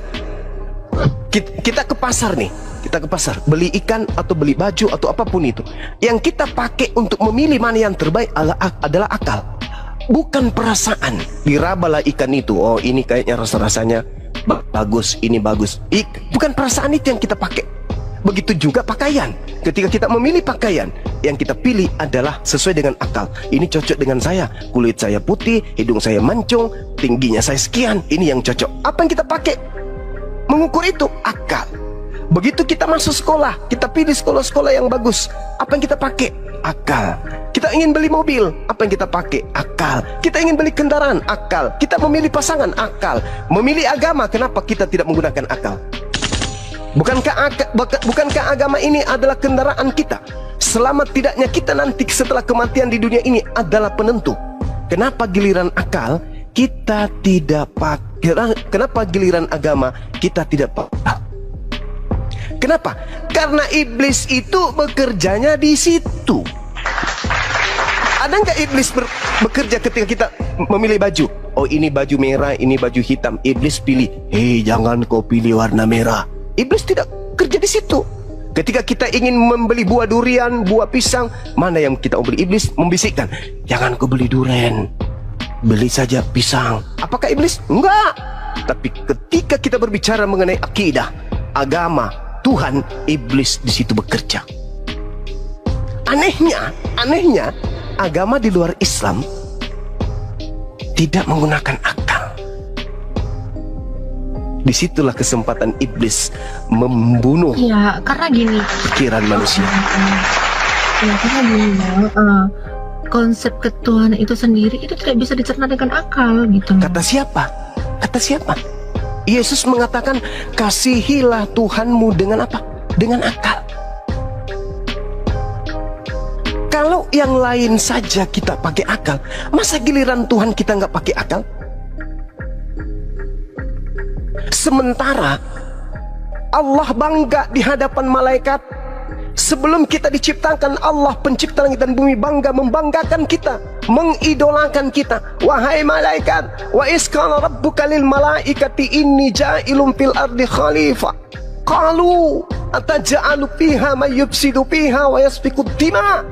kita ke pasar nih, kita ke pasar beli ikan atau beli baju atau apapun itu, yang kita pakai untuk memilih mana yang terbaik adalah akal, bukan perasaan. Dirabalah ikan itu, oh ini kayaknya rasanya bagus, ini bagus. Bukan perasaan itu yang kita pakai. Begitu juga pakaian. Ketika kita memilih pakaian, yang kita pilih adalah sesuai dengan akal. Ini cocok dengan saya, kulit saya putih, hidung saya mancung, tingginya saya sekian, ini yang cocok. Apa yang kita pakai mengukur itu? Akal. Begitu kita masuk sekolah, kita pilih sekolah-sekolah yang bagus. Apa yang kita pakai? Akal. Kita ingin beli mobil, apa yang kita pakai? Akal. Kita ingin beli kendaraan, akal. Kita memilih pasangan, akal. Memilih agama, kenapa kita tidak menggunakan akal? Bukankah agama ini adalah kendaraan kita? Selamat tidaknya kita nanti setelah kematian di dunia ini adalah penentu. Kenapa giliran akal kita tidak pakai? Kenapa giliran agama kita tidak pakai? Kenapa? Karena iblis itu bekerjanya di situ. Ada nggak iblis bekerja ketika kita memilih baju? Oh ini baju merah, ini baju hitam. Iblis pilih, hei jangan kau pilih warna merah. Iblis tidak kerja di situ. Ketika kita ingin membeli buah durian, buah pisang, mana yang kita mau beli? Iblis membisikkan, jangan kau beli durian, beli saja pisang. Apakah iblis? Enggak. Tapi ketika kita berbicara mengenai akidah, agama, Tuhan, iblis di situ bekerja. Anehnya, agama di luar Islam tidak menggunakan akal. Disitulah kesempatan iblis membunuh Ya, karena gini. pikiran manusia. Ya, karena gini, konsep ketuhanan itu sendiri itu tidak bisa dicerna dengan akal gitu. Kata siapa? Kata siapa? Yesus mengatakan, kasihilah Tuhanmu dengan apa? Dengan akal. Kalau yang lain saja kita pakai akal, masa giliran Tuhan kita nggak pakai akal? Sementara Allah bangga di hadapan malaikat. Sebelum kita diciptakan, Allah pencipta langit dan bumi bangga membanggakan kita, mengidolakan kita. Wahai malaikat, wa isqala rabbuka lil malaikati inni ja'ilun fil ardi khalifah. Qalu ataj'alu fiha may yufsidu fiha wa yasfiku dima.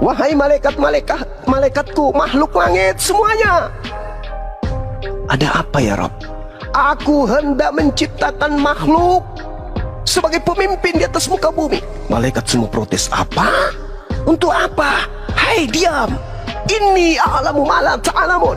Wahai malaikatku, makhluk langit semuanya. Ada apa ya Rabb? Aku hendak menciptakan makhluk sebagai pemimpin di atas muka bumi. Malaikat semua protes. Apa? Untuk apa? Hai diam. Inni a'lamu ma la ta'lamun.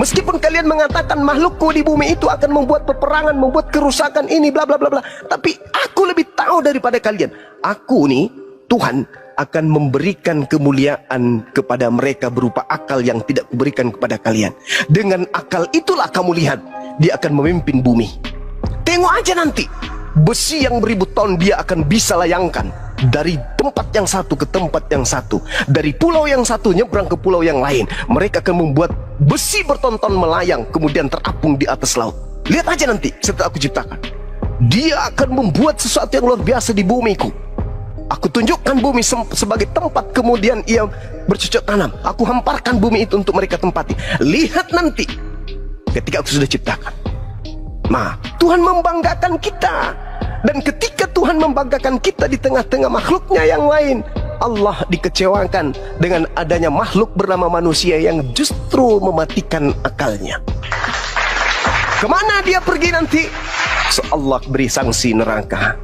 Meskipun kalian mengatakan makhlukku di bumi itu akan membuat peperangan, membuat kerusakan ini bla bla bla bla, tapi aku lebih tahu daripada kalian. Aku nih, Tuhan akan memberikan kemuliaan kepada mereka berupa akal yang tidak kuberikan kepada kalian. Dengan akal itulah kamu lihat dia akan memimpin bumi. Tengok aja nanti, besi yang beribu tahun dia akan bisa layangkan dari tempat yang satu ke tempat yang satu, dari pulau yang satu nyebrang ke pulau yang lain. Mereka akan membuat besi bertonton melayang kemudian terapung di atas laut. Lihat aja nanti setelah aku ciptakan, dia akan membuat sesuatu yang luar biasa di bumiku. Aku tunjukkan bumi sebagai tempat kemudian ia bercocok tanam. Aku hamparkan bumi itu untuk mereka tempati. Lihat nanti ketika aku sudah ciptakan. Nah, Tuhan membanggakan kita. Dan ketika Tuhan membanggakan kita di tengah-tengah makhluknya yang lain, Allah dikecewakan dengan adanya makhluk bernama manusia yang justru mematikan akalnya. Kemana dia pergi nanti? So Allah beri sanksi neraka.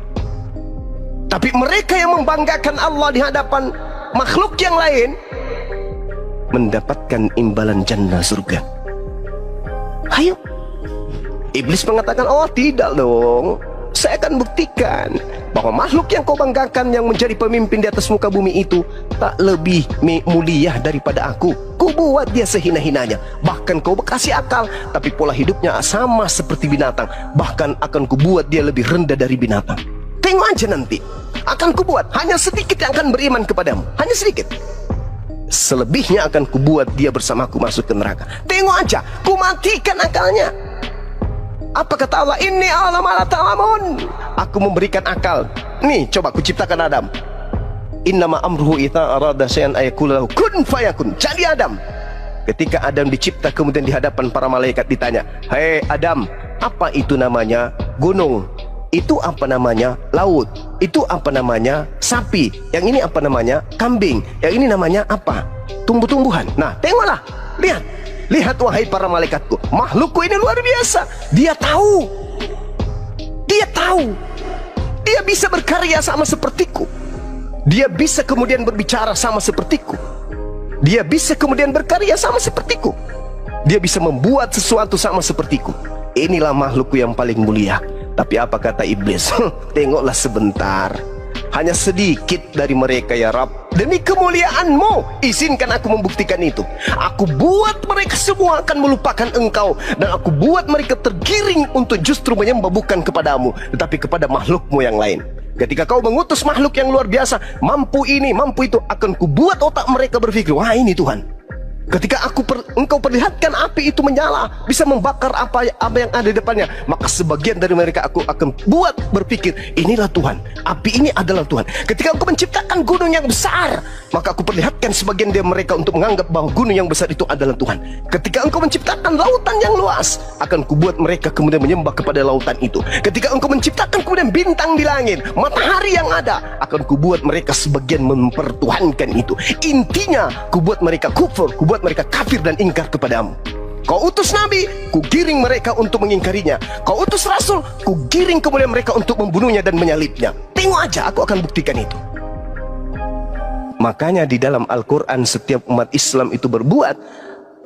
Tapi mereka yang membanggakan Allah di hadapan makhluk yang lain mendapatkan imbalan jannah surga. Ayo. Iblis mengatakan, oh tidak dong, saya akan buktikan bahwa makhluk yang kau banggakan yang menjadi pemimpin di atas muka bumi itu tak lebih mulia daripada aku. Ku buat dia sehina-hinanya. Bahkan kau kasih akal, tapi pola hidupnya sama seperti binatang. Bahkan akan ku buat dia lebih rendah dari binatang. Tengok aja nanti. Akan ku buat hanya sedikit yang akan beriman kepadamu. Hanya sedikit. Selebihnya akan ku buat dia bersamaku masuk ke neraka. Tengok aja, ku matikan akalnya. Apa kata Allah? Inni a'lamu ma la ta'lamun. Aku memberikan akal. Nih, coba ku ciptakan Adam. Innama amruhu idza arada syai'an ayaqula lahu kun fayakun. Jadi Adam, ketika Adam dicipta kemudian di hadapan para malaikat ditanya, "Hei Adam, apa itu namanya gunung? Itu apa namanya laut? Itu apa namanya sapi? Yang ini apa namanya kambing? Yang ini namanya apa? Tumbuh-tumbuhan." Nah, tengoklah, lihat. Lihat wahai para malaikatku, makhlukku ini luar biasa. Dia tahu. Dia tahu. Dia bisa berkarya sama sepertiku. Dia bisa kemudian berbicara sama sepertiku. Dia bisa kemudian berkarya sama sepertiku. Dia bisa membuat sesuatu sama sepertiku. Inilah makhlukku yang paling mulia. Tapi apa kata iblis? Tengoklah sebentar. Hanya sedikit dari mereka ya Rabb. Demi kemuliaan-Mu, izinkan aku membuktikan itu. Aku buat mereka semua akan melupakan Engkau. Dan aku buat mereka tergiring untuk justru menyembah bukan kepadamu, tetapi kepada makhluk-Mu yang lain. Ketika kau mengutus makhluk yang luar biasa, mampu ini, mampu itu, akan kubuat otak mereka berpikir, wah ini Tuhan. Ketika engkau perlihatkan api itu menyala, bisa membakar apa yang ada di depannya, maka sebagian dari mereka aku akan buat berpikir, inilah Tuhan, api ini adalah Tuhan. Ketika engkau menciptakan gunung yang besar, maka aku perlihatkan sebagian dari mereka untuk menganggap bahwa gunung yang besar itu adalah Tuhan. Ketika engkau menciptakan lautan yang luas, akan kubuat mereka kemudian menyembah kepada lautan itu. Ketika engkau menciptakan kemudian bintang di langit, matahari yang ada, akan kubuat mereka sebagian mempertuhankan itu. Intinya, kubuat mereka kufur, kubuat mereka kafir dan ingkar kepadamu. Kau utus nabi, ku giring mereka untuk mengingkarinya. Kau utus rasul, ku giring kemudian mereka untuk membunuhnya dan menyalibnya. Tengok aja, aku akan buktikan itu. Makanya di dalam Al-Quran setiap umat Islam itu berbuat,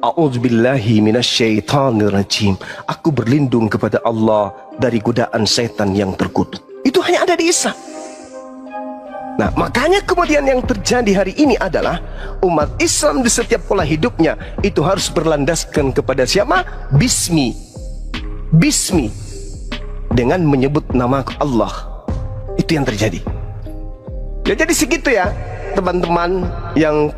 a'udzubillahi minasyaitonirrajim. Aku berlindung kepada Allah dari godaan setan yang terkutuk. Itu hanya ada di Isa. Nah, makanya kemudian yang terjadi hari ini adalah umat Islam di setiap pola hidupnya itu harus berlandaskan kepada siapa? Bismi. Bismi. Dengan menyebut nama Allah. Itu yang terjadi. Ya, jadi segitu ya, teman-teman yang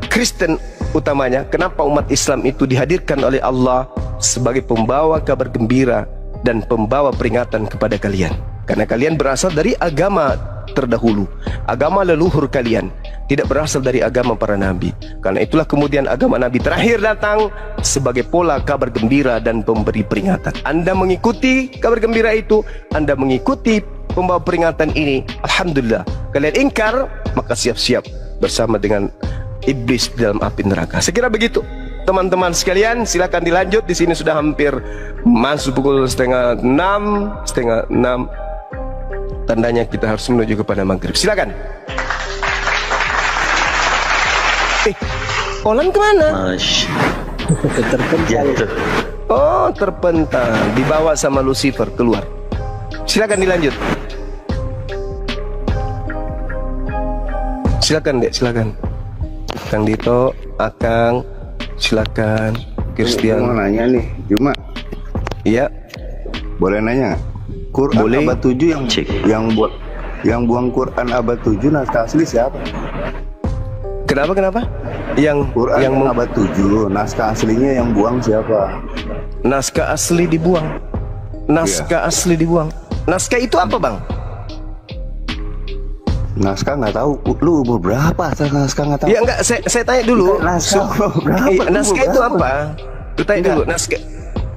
Kristen utamanya. Kenapa umat Islam itu dihadirkan oleh Allah sebagai pembawa kabar gembira dan pembawa peringatan kepada kalian. Karena kalian berasal dari agama terdahulu, agama leluhur kalian, tidak berasal dari agama para nabi. Karena itulah kemudian agama nabi terakhir datang sebagai pola kabar gembira dan pemberi peringatan. Anda mengikuti kabar gembira itu, Anda mengikuti pembawa peringatan ini, alhamdulillah. Kalian ingkar, maka siap-siap bersama dengan iblis di dalam api neraka. Sekira begitu. Teman-teman sekalian, silakan dilanjut. Di sini sudah hampir masuk pukul setengah 6. Tandanya kita harus menuju kepada maghrib. Silakan. Olan kemana? Terpental. Oh, terpental. Dibawa sama Lucifer keluar. Silakan dilanjut. Silakan Dek, silakan. Kang Dito, Akang, silakan. Christian. Mau nanya nih, Juma. Iya. Boleh nanya nggak? Quran Boleh. abad 7 yang buang Quran abad 7 naskah asli siapa? Kenapa? Yang Quran abad 7 naskah aslinya yang buang siapa? Naskah asli dibuang. Naskah asli dibuang. Naskah itu apa, Bang? Naskah nggak tahu. Lu umur berapa? Naskah nggak tahu. Ya enggak, saya tanya dulu. Naskah berapa? Naskah itu apa? Lu tanya dulu.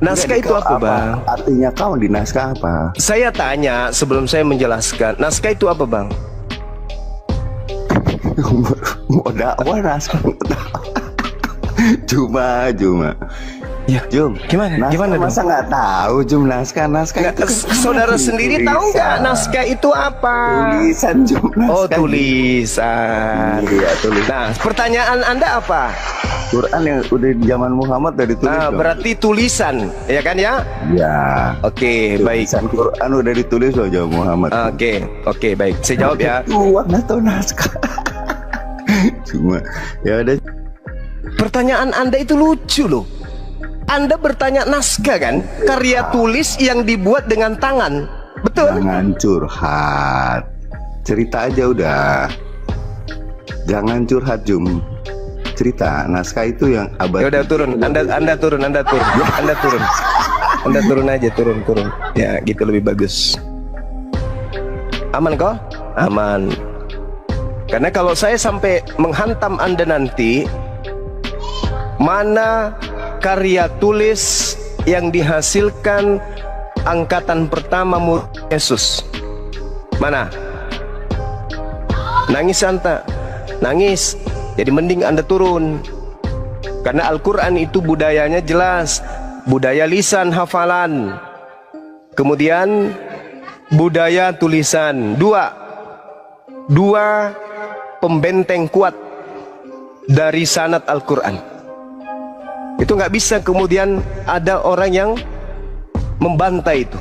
Naskah itu apa, Bang? Artinya kau di naskah apa? Saya tanya sebelum saya menjelaskan. Naskah itu apa, Bang? Mau dakwah naskah. Cuma. Ya, Jum, gimana dong? Masa nggak tahu Jum naskah itu kan Saudara sendiri tahu nggak naskah itu apa? Tulisan Jum. Oh, naskah. tulisan. Iya, tulisan. Nah, pertanyaan Anda apa? Quran yang udah di zaman Muhammad udah ditulis. Nah, dong. berarti tulisan, ya kan ya? Ya. Oke, baik. Tulisan Quran udah ditulis loh zaman Muhammad. Oke, baik. Saya jawab ya. Warna atau naskah. Cuma ya udah. Pertanyaan Anda itu lucu loh. Anda bertanya naskah kan? Karya tulis yang dibuat dengan tangan. Betul? Jangan curhat. Cerita aja udah. Jangan curhat Jum. Cerita naskah itu yang abad. Ya udah turun. Anda turun. Anda turun aja, turun. Ya, gitu lebih bagus. Aman kok? Aman. Karena kalau saya sampai menghantam Anda nanti, mana karya tulis yang dihasilkan angkatan pertama murid Yesus? Mana? Nangis Anda? Nangis. Jadi mending Anda turun. Karena Al-Quran itu budayanya jelas. Budaya lisan, hafalan. Kemudian budaya tulisan. Dua pembenteng kuat dari sanad Al-Quran. Itu nggak bisa kemudian ada orang yang membantai itu.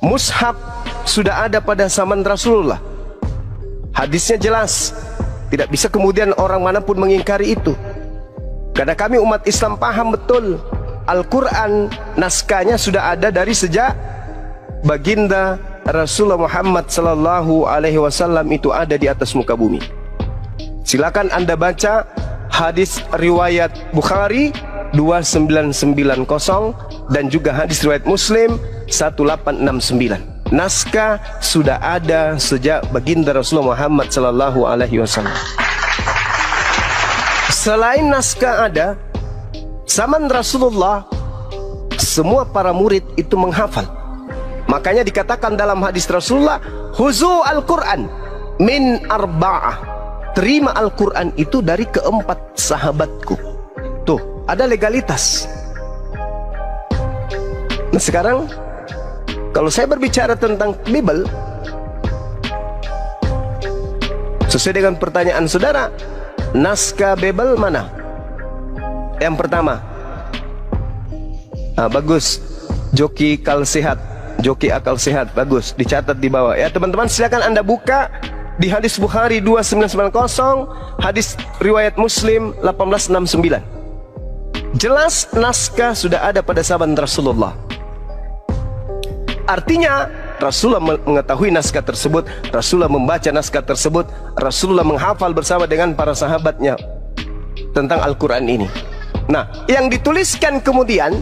Mushaf sudah ada pada zaman Rasulullah. Hadisnya jelas. Tidak bisa kemudian orang manapun mengingkari itu. Karena kami umat Islam paham betul Al-Quran naskahnya sudah ada dari sejak baginda Rasulullah Muhammad sallallahu alaihi wasallam itu ada di atas muka bumi. Silakan Anda baca hadis riwayat Bukhari 2990 dan juga hadis riwayat Muslim 1869. Naskah sudah ada sejak baginda Rasulullah Muhammad sallallahu alaihi wasallam. Selain naskah ada, zaman Rasulullah semua para murid itu menghafal. Makanya dikatakan dalam hadis Rasulullah, "Huzu al-Qur'an min arba'ah." Terima Al-Quran itu dari keempat sahabatku. Tuh, ada legalitas. Nah sekarang, kalau saya berbicara tentang Bible, sesuai dengan pertanyaan saudara, naskah Bible mana? Yang pertama. Bagus. Joki akal sehat. Bagus, dicatat di bawah. Ya teman-teman, silakan Anda buka di hadis Bukhari 2990, hadis riwayat Muslim 1869. Jelas naskah sudah ada pada zaman Rasulullah. Artinya Rasulullah mengetahui naskah tersebut, Rasulullah membaca naskah tersebut, Rasulullah menghafal bersama dengan para sahabatnya tentang Al-Quran ini. Nah, yang dituliskan kemudian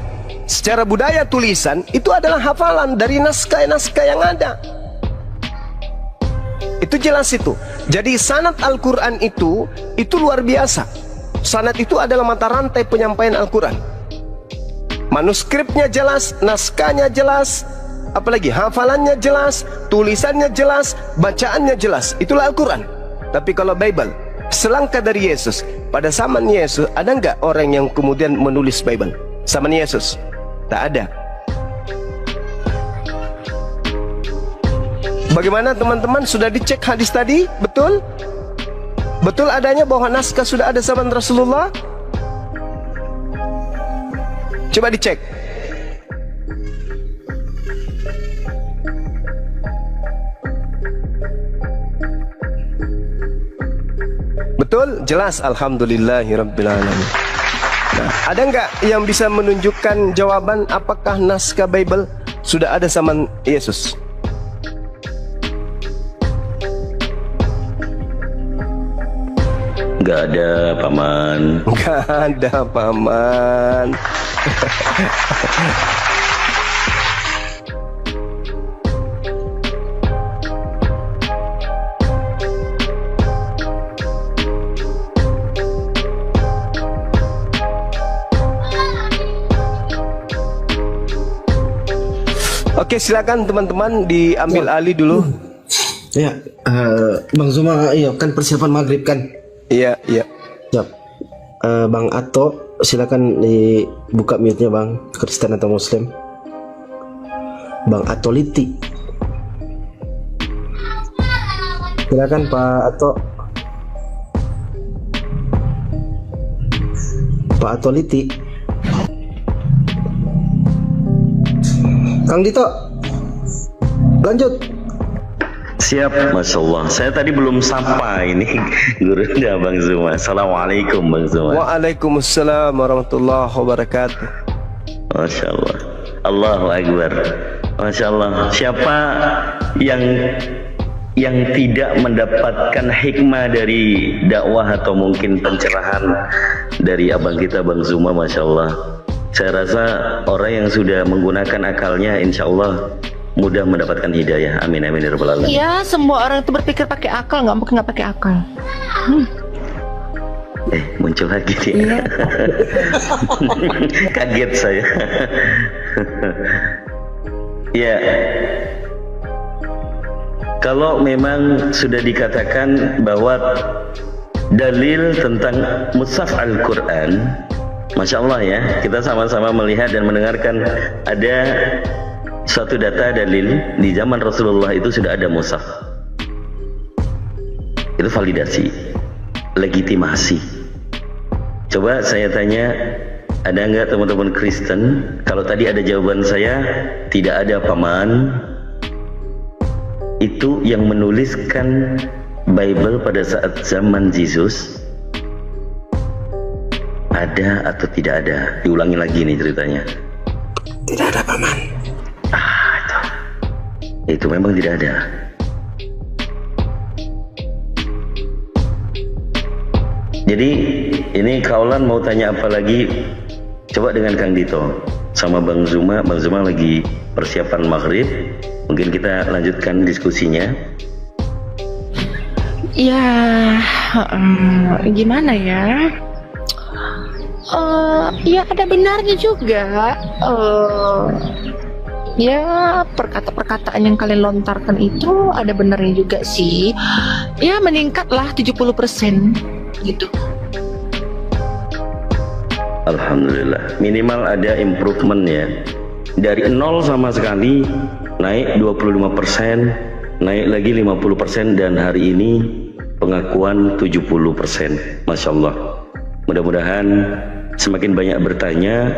secara budaya tulisan itu adalah hafalan dari naskah-naskah yang ada. Itu jelas itu. Jadi sanad Al-Quran itu luar biasa. Sanad itu adalah mata rantai penyampaian Al-Quran. Manuskripnya jelas, naskahnya jelas, apalagi hafalannya jelas, tulisannya jelas, bacaannya jelas. Itulah Al-Quran. Tapi kalau Bible, selangkah dari Yesus, pada zaman Yesus ada nggak orang yang kemudian menulis Bible? Zaman Yesus tak ada. Bagaimana teman-teman, sudah dicek hadis tadi? Betul? Betul adanya bahwa naskah sudah ada zaman Rasulullah? Coba dicek. Betul? Jelas? Alhamdulillahirrabbilalamin. Nah, ada nggak yang bisa menunjukkan jawaban apakah naskah Bible sudah ada zaman Yesus? Gak ada, Paman. Gak ada, Paman. Oke, silakan teman-teman diambil alih dulu. Ya, Bang Zuma, iya kan persiapan maghrib kan? Iya, iya. Siap. Bang Ato, silakan dibuka mute-nya Bang, Kristen atau Muslim. Bang Ato Liti. Silakan Pak Ato. Pak Ato Liti. Kang Dito. Lanjut. Siap, Masya Allah. Saya tadi belum sapa ini gurunya Bang Zuma. Assalamualaikum Bang Zuma. Waalaikumsalam warahmatullahi wabarakatuh. Masya Allah. Allahu Akbar. Masya Allah. Siapa yang tidak mendapatkan hikmah dari dakwah atau mungkin pencerahan dari abang kita Bang Zuma, Masya Allah. Saya rasa orang yang sudah menggunakan akalnya, insya Allah mudah mendapatkan hidayah. Amin amin ya rabbal alamin. Iya, semua orang itu berpikir pakai akal, nggak pakai akal. Muncul lagi dia. Iya. Kaget saya. Ya. Kalau memang sudah dikatakan bahwa dalil tentang mushaf Al-Quran, Masya Allah ya, kita sama-sama melihat dan mendengarkan ada suatu data dalil di zaman Rasulullah itu sudah ada mushaf. Itu validasi, legitimasi. Coba saya tanya, ada nggak teman-teman Kristen? Kalau tadi ada jawaban saya, tidak ada paman itu yang menuliskan Bible pada saat zaman Yesus. Ada atau tidak ada? Diulangi lagi nih ceritanya. Tidak ada paman. Itu memang tidak ada. Jadi ini kaulan mau tanya apa lagi? Coba dengan Kang Dito sama Bang Zuma. Bang Zuma lagi persiapan maghrib. Mungkin kita lanjutkan diskusinya. Ya, gimana ya? Ya ada benarnya juga. Ya perkataan yang kalian lontarkan itu ada benarnya juga sih. Ya meningkatlah 70% gitu. Alhamdulillah, minimal ada improvement ya. Dari 0 sama sekali naik 25%, naik lagi 50%, dan hari ini pengakuan 70%. Masya Allah. Mudah-mudahan semakin banyak bertanya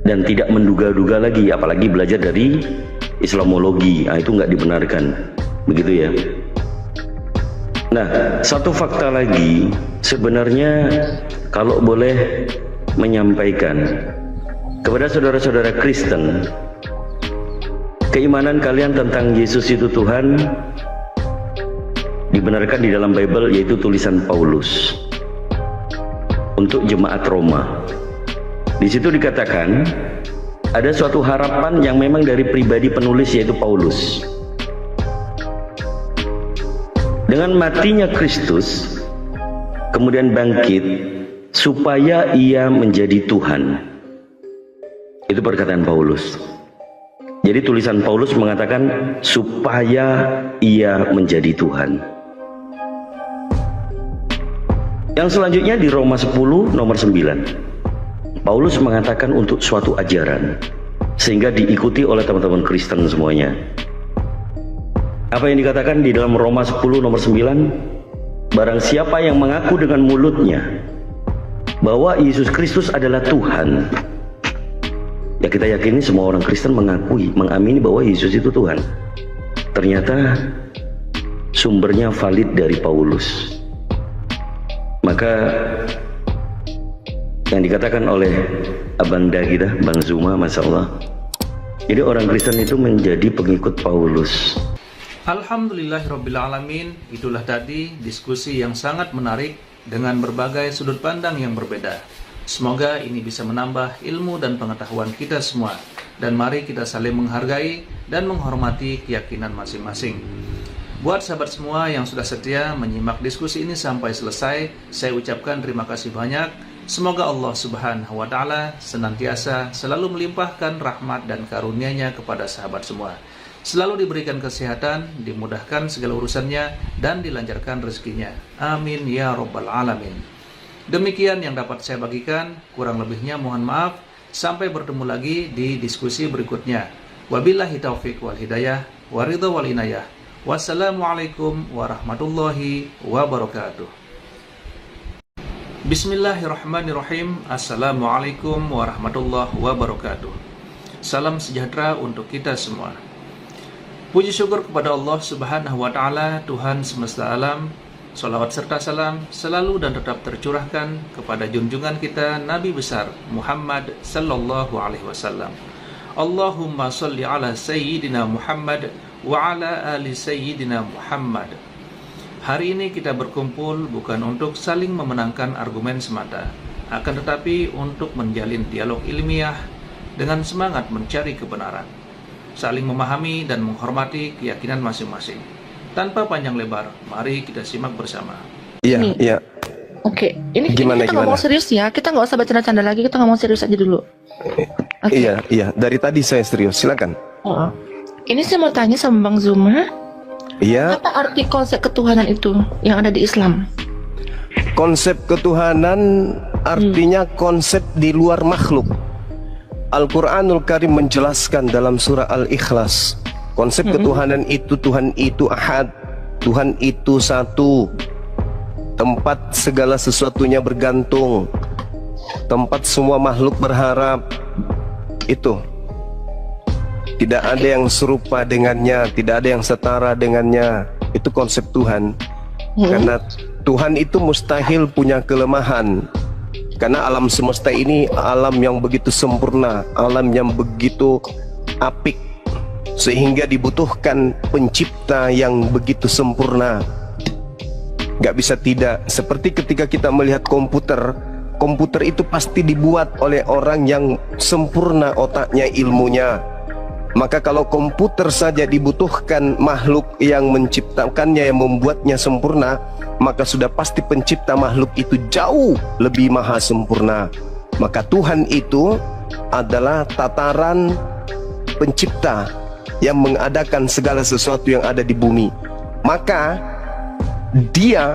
dan tidak menduga-duga lagi, apalagi belajar dari Islamologi. Itu nggak dibenarkan, begitu ya. Nah, satu fakta lagi, sebenarnya kalau boleh menyampaikan kepada saudara-saudara Kristen, keimanan kalian tentang Yesus itu Tuhan dibenarkan di dalam Bible, yaitu tulisan Paulus untuk jemaat Roma. Di situ dikatakan ada suatu harapan yang memang dari pribadi penulis, yaitu Paulus. Dengan matinya Kristus, kemudian bangkit supaya ia menjadi Tuhan. Itu perkataan Paulus. Jadi tulisan Paulus mengatakan supaya ia menjadi Tuhan. Yang selanjutnya di Roma 10 nomor 9. Paulus mengatakan untuk suatu ajaran sehingga diikuti oleh teman-teman Kristen semuanya. Apa yang dikatakan di dalam Roma 10 nomor 9? Barang siapa yang mengaku dengan mulutnya bahwa Yesus Kristus adalah Tuhan, ya kita yakini semua orang Kristen mengakui, mengamini bahwa Yesus itu Tuhan. Ternyata sumbernya valid dari Paulus. Maka yang dikatakan oleh abanda kita, Bang Zuma, Masya Allah, jadi orang Kristen itu menjadi pengikut Paulus. Alhamdulillahirrabbilalamin. Itulah tadi diskusi yang sangat menarik dengan berbagai sudut pandang yang berbeda. Semoga ini bisa menambah ilmu dan pengetahuan kita semua. Dan mari kita saling menghargai dan menghormati keyakinan masing-masing. Buat sahabat semua yang sudah setia menyimak diskusi ini sampai selesai, saya ucapkan terima kasih banyak. Semoga Allah Subhanahu wa Ta'ala senantiasa selalu melimpahkan rahmat dan karunia-Nya kepada sahabat semua. selalu diberikan kesehatan, dimudahkan segala urusannya, dan dilancarkan rezekinya. Amin ya Rabbal Alamin. Demikian yang dapat saya bagikan, kurang lebihnya mohon maaf. Sampai bertemu lagi di diskusi berikutnya. Wabillahi taufiq wal hidayah, waridha wal inayah. Wassalamualaikum warahmatullahi wabarakatuh. Bismillahirrahmanirrahim. Assalamualaikum warahmatullahi wabarakatuh. Salam sejahtera untuk kita semua. Puji syukur kepada Allah Subhanahu wa Ta'ala, Tuhan semesta alam. Salawat serta salam selalu dan tetap tercurahkan kepada junjungan kita Nabi besar Muhammad sallallahu alaihi wasallam. Allahumma salli ala sayyidina Muhammad wa ala ali sayyidina Muhammad. Hari ini kita berkumpul bukan untuk saling memenangkan argumen semata, akan tetapi untuk menjalin dialog ilmiah dengan semangat mencari kebenaran, saling memahami dan menghormati keyakinan masing-masing. Tanpa panjang lebar, mari kita simak bersama. Iya, iya. Oke, ini Gimana, kita ngomong serius ya. Kita nggak usah bercanda-canda lagi. Kita ngomong serius aja dulu. Oke. Iya, iya. Dari tadi saya serius. Silakan. Oh. Ini saya mau tanya sama Bang Zuma. Iya. Apa arti konsep ketuhanan itu yang ada di Islam? Konsep ketuhanan artinya konsep di luar makhluk. Al-Quranul Karim menjelaskan dalam surah Al-Ikhlas, konsep ketuhanan itu Tuhan itu ahad, Tuhan itu satu, tempat segala sesuatunya bergantung, tempat semua makhluk berharap. Itu tidak ada yang serupa dengannya, tidak ada yang setara dengannya. Itu konsep Tuhan. Karena Tuhan itu mustahil punya kelemahan. Karena alam semesta ini alam yang begitu sempurna, alam yang begitu apik, sehingga dibutuhkan pencipta yang begitu sempurna. Gak bisa tidak. Seperti ketika kita melihat komputer, komputer itu pasti dibuat oleh orang yang sempurna otaknya, ilmunya. Maka kalau komputer saja dibutuhkan makhluk yang menciptakannya, yang membuatnya sempurna, maka sudah pasti pencipta makhluk itu jauh lebih maha sempurna. Maka Tuhan itu adalah tataran pencipta yang mengadakan segala sesuatu yang ada di bumi. Maka Dia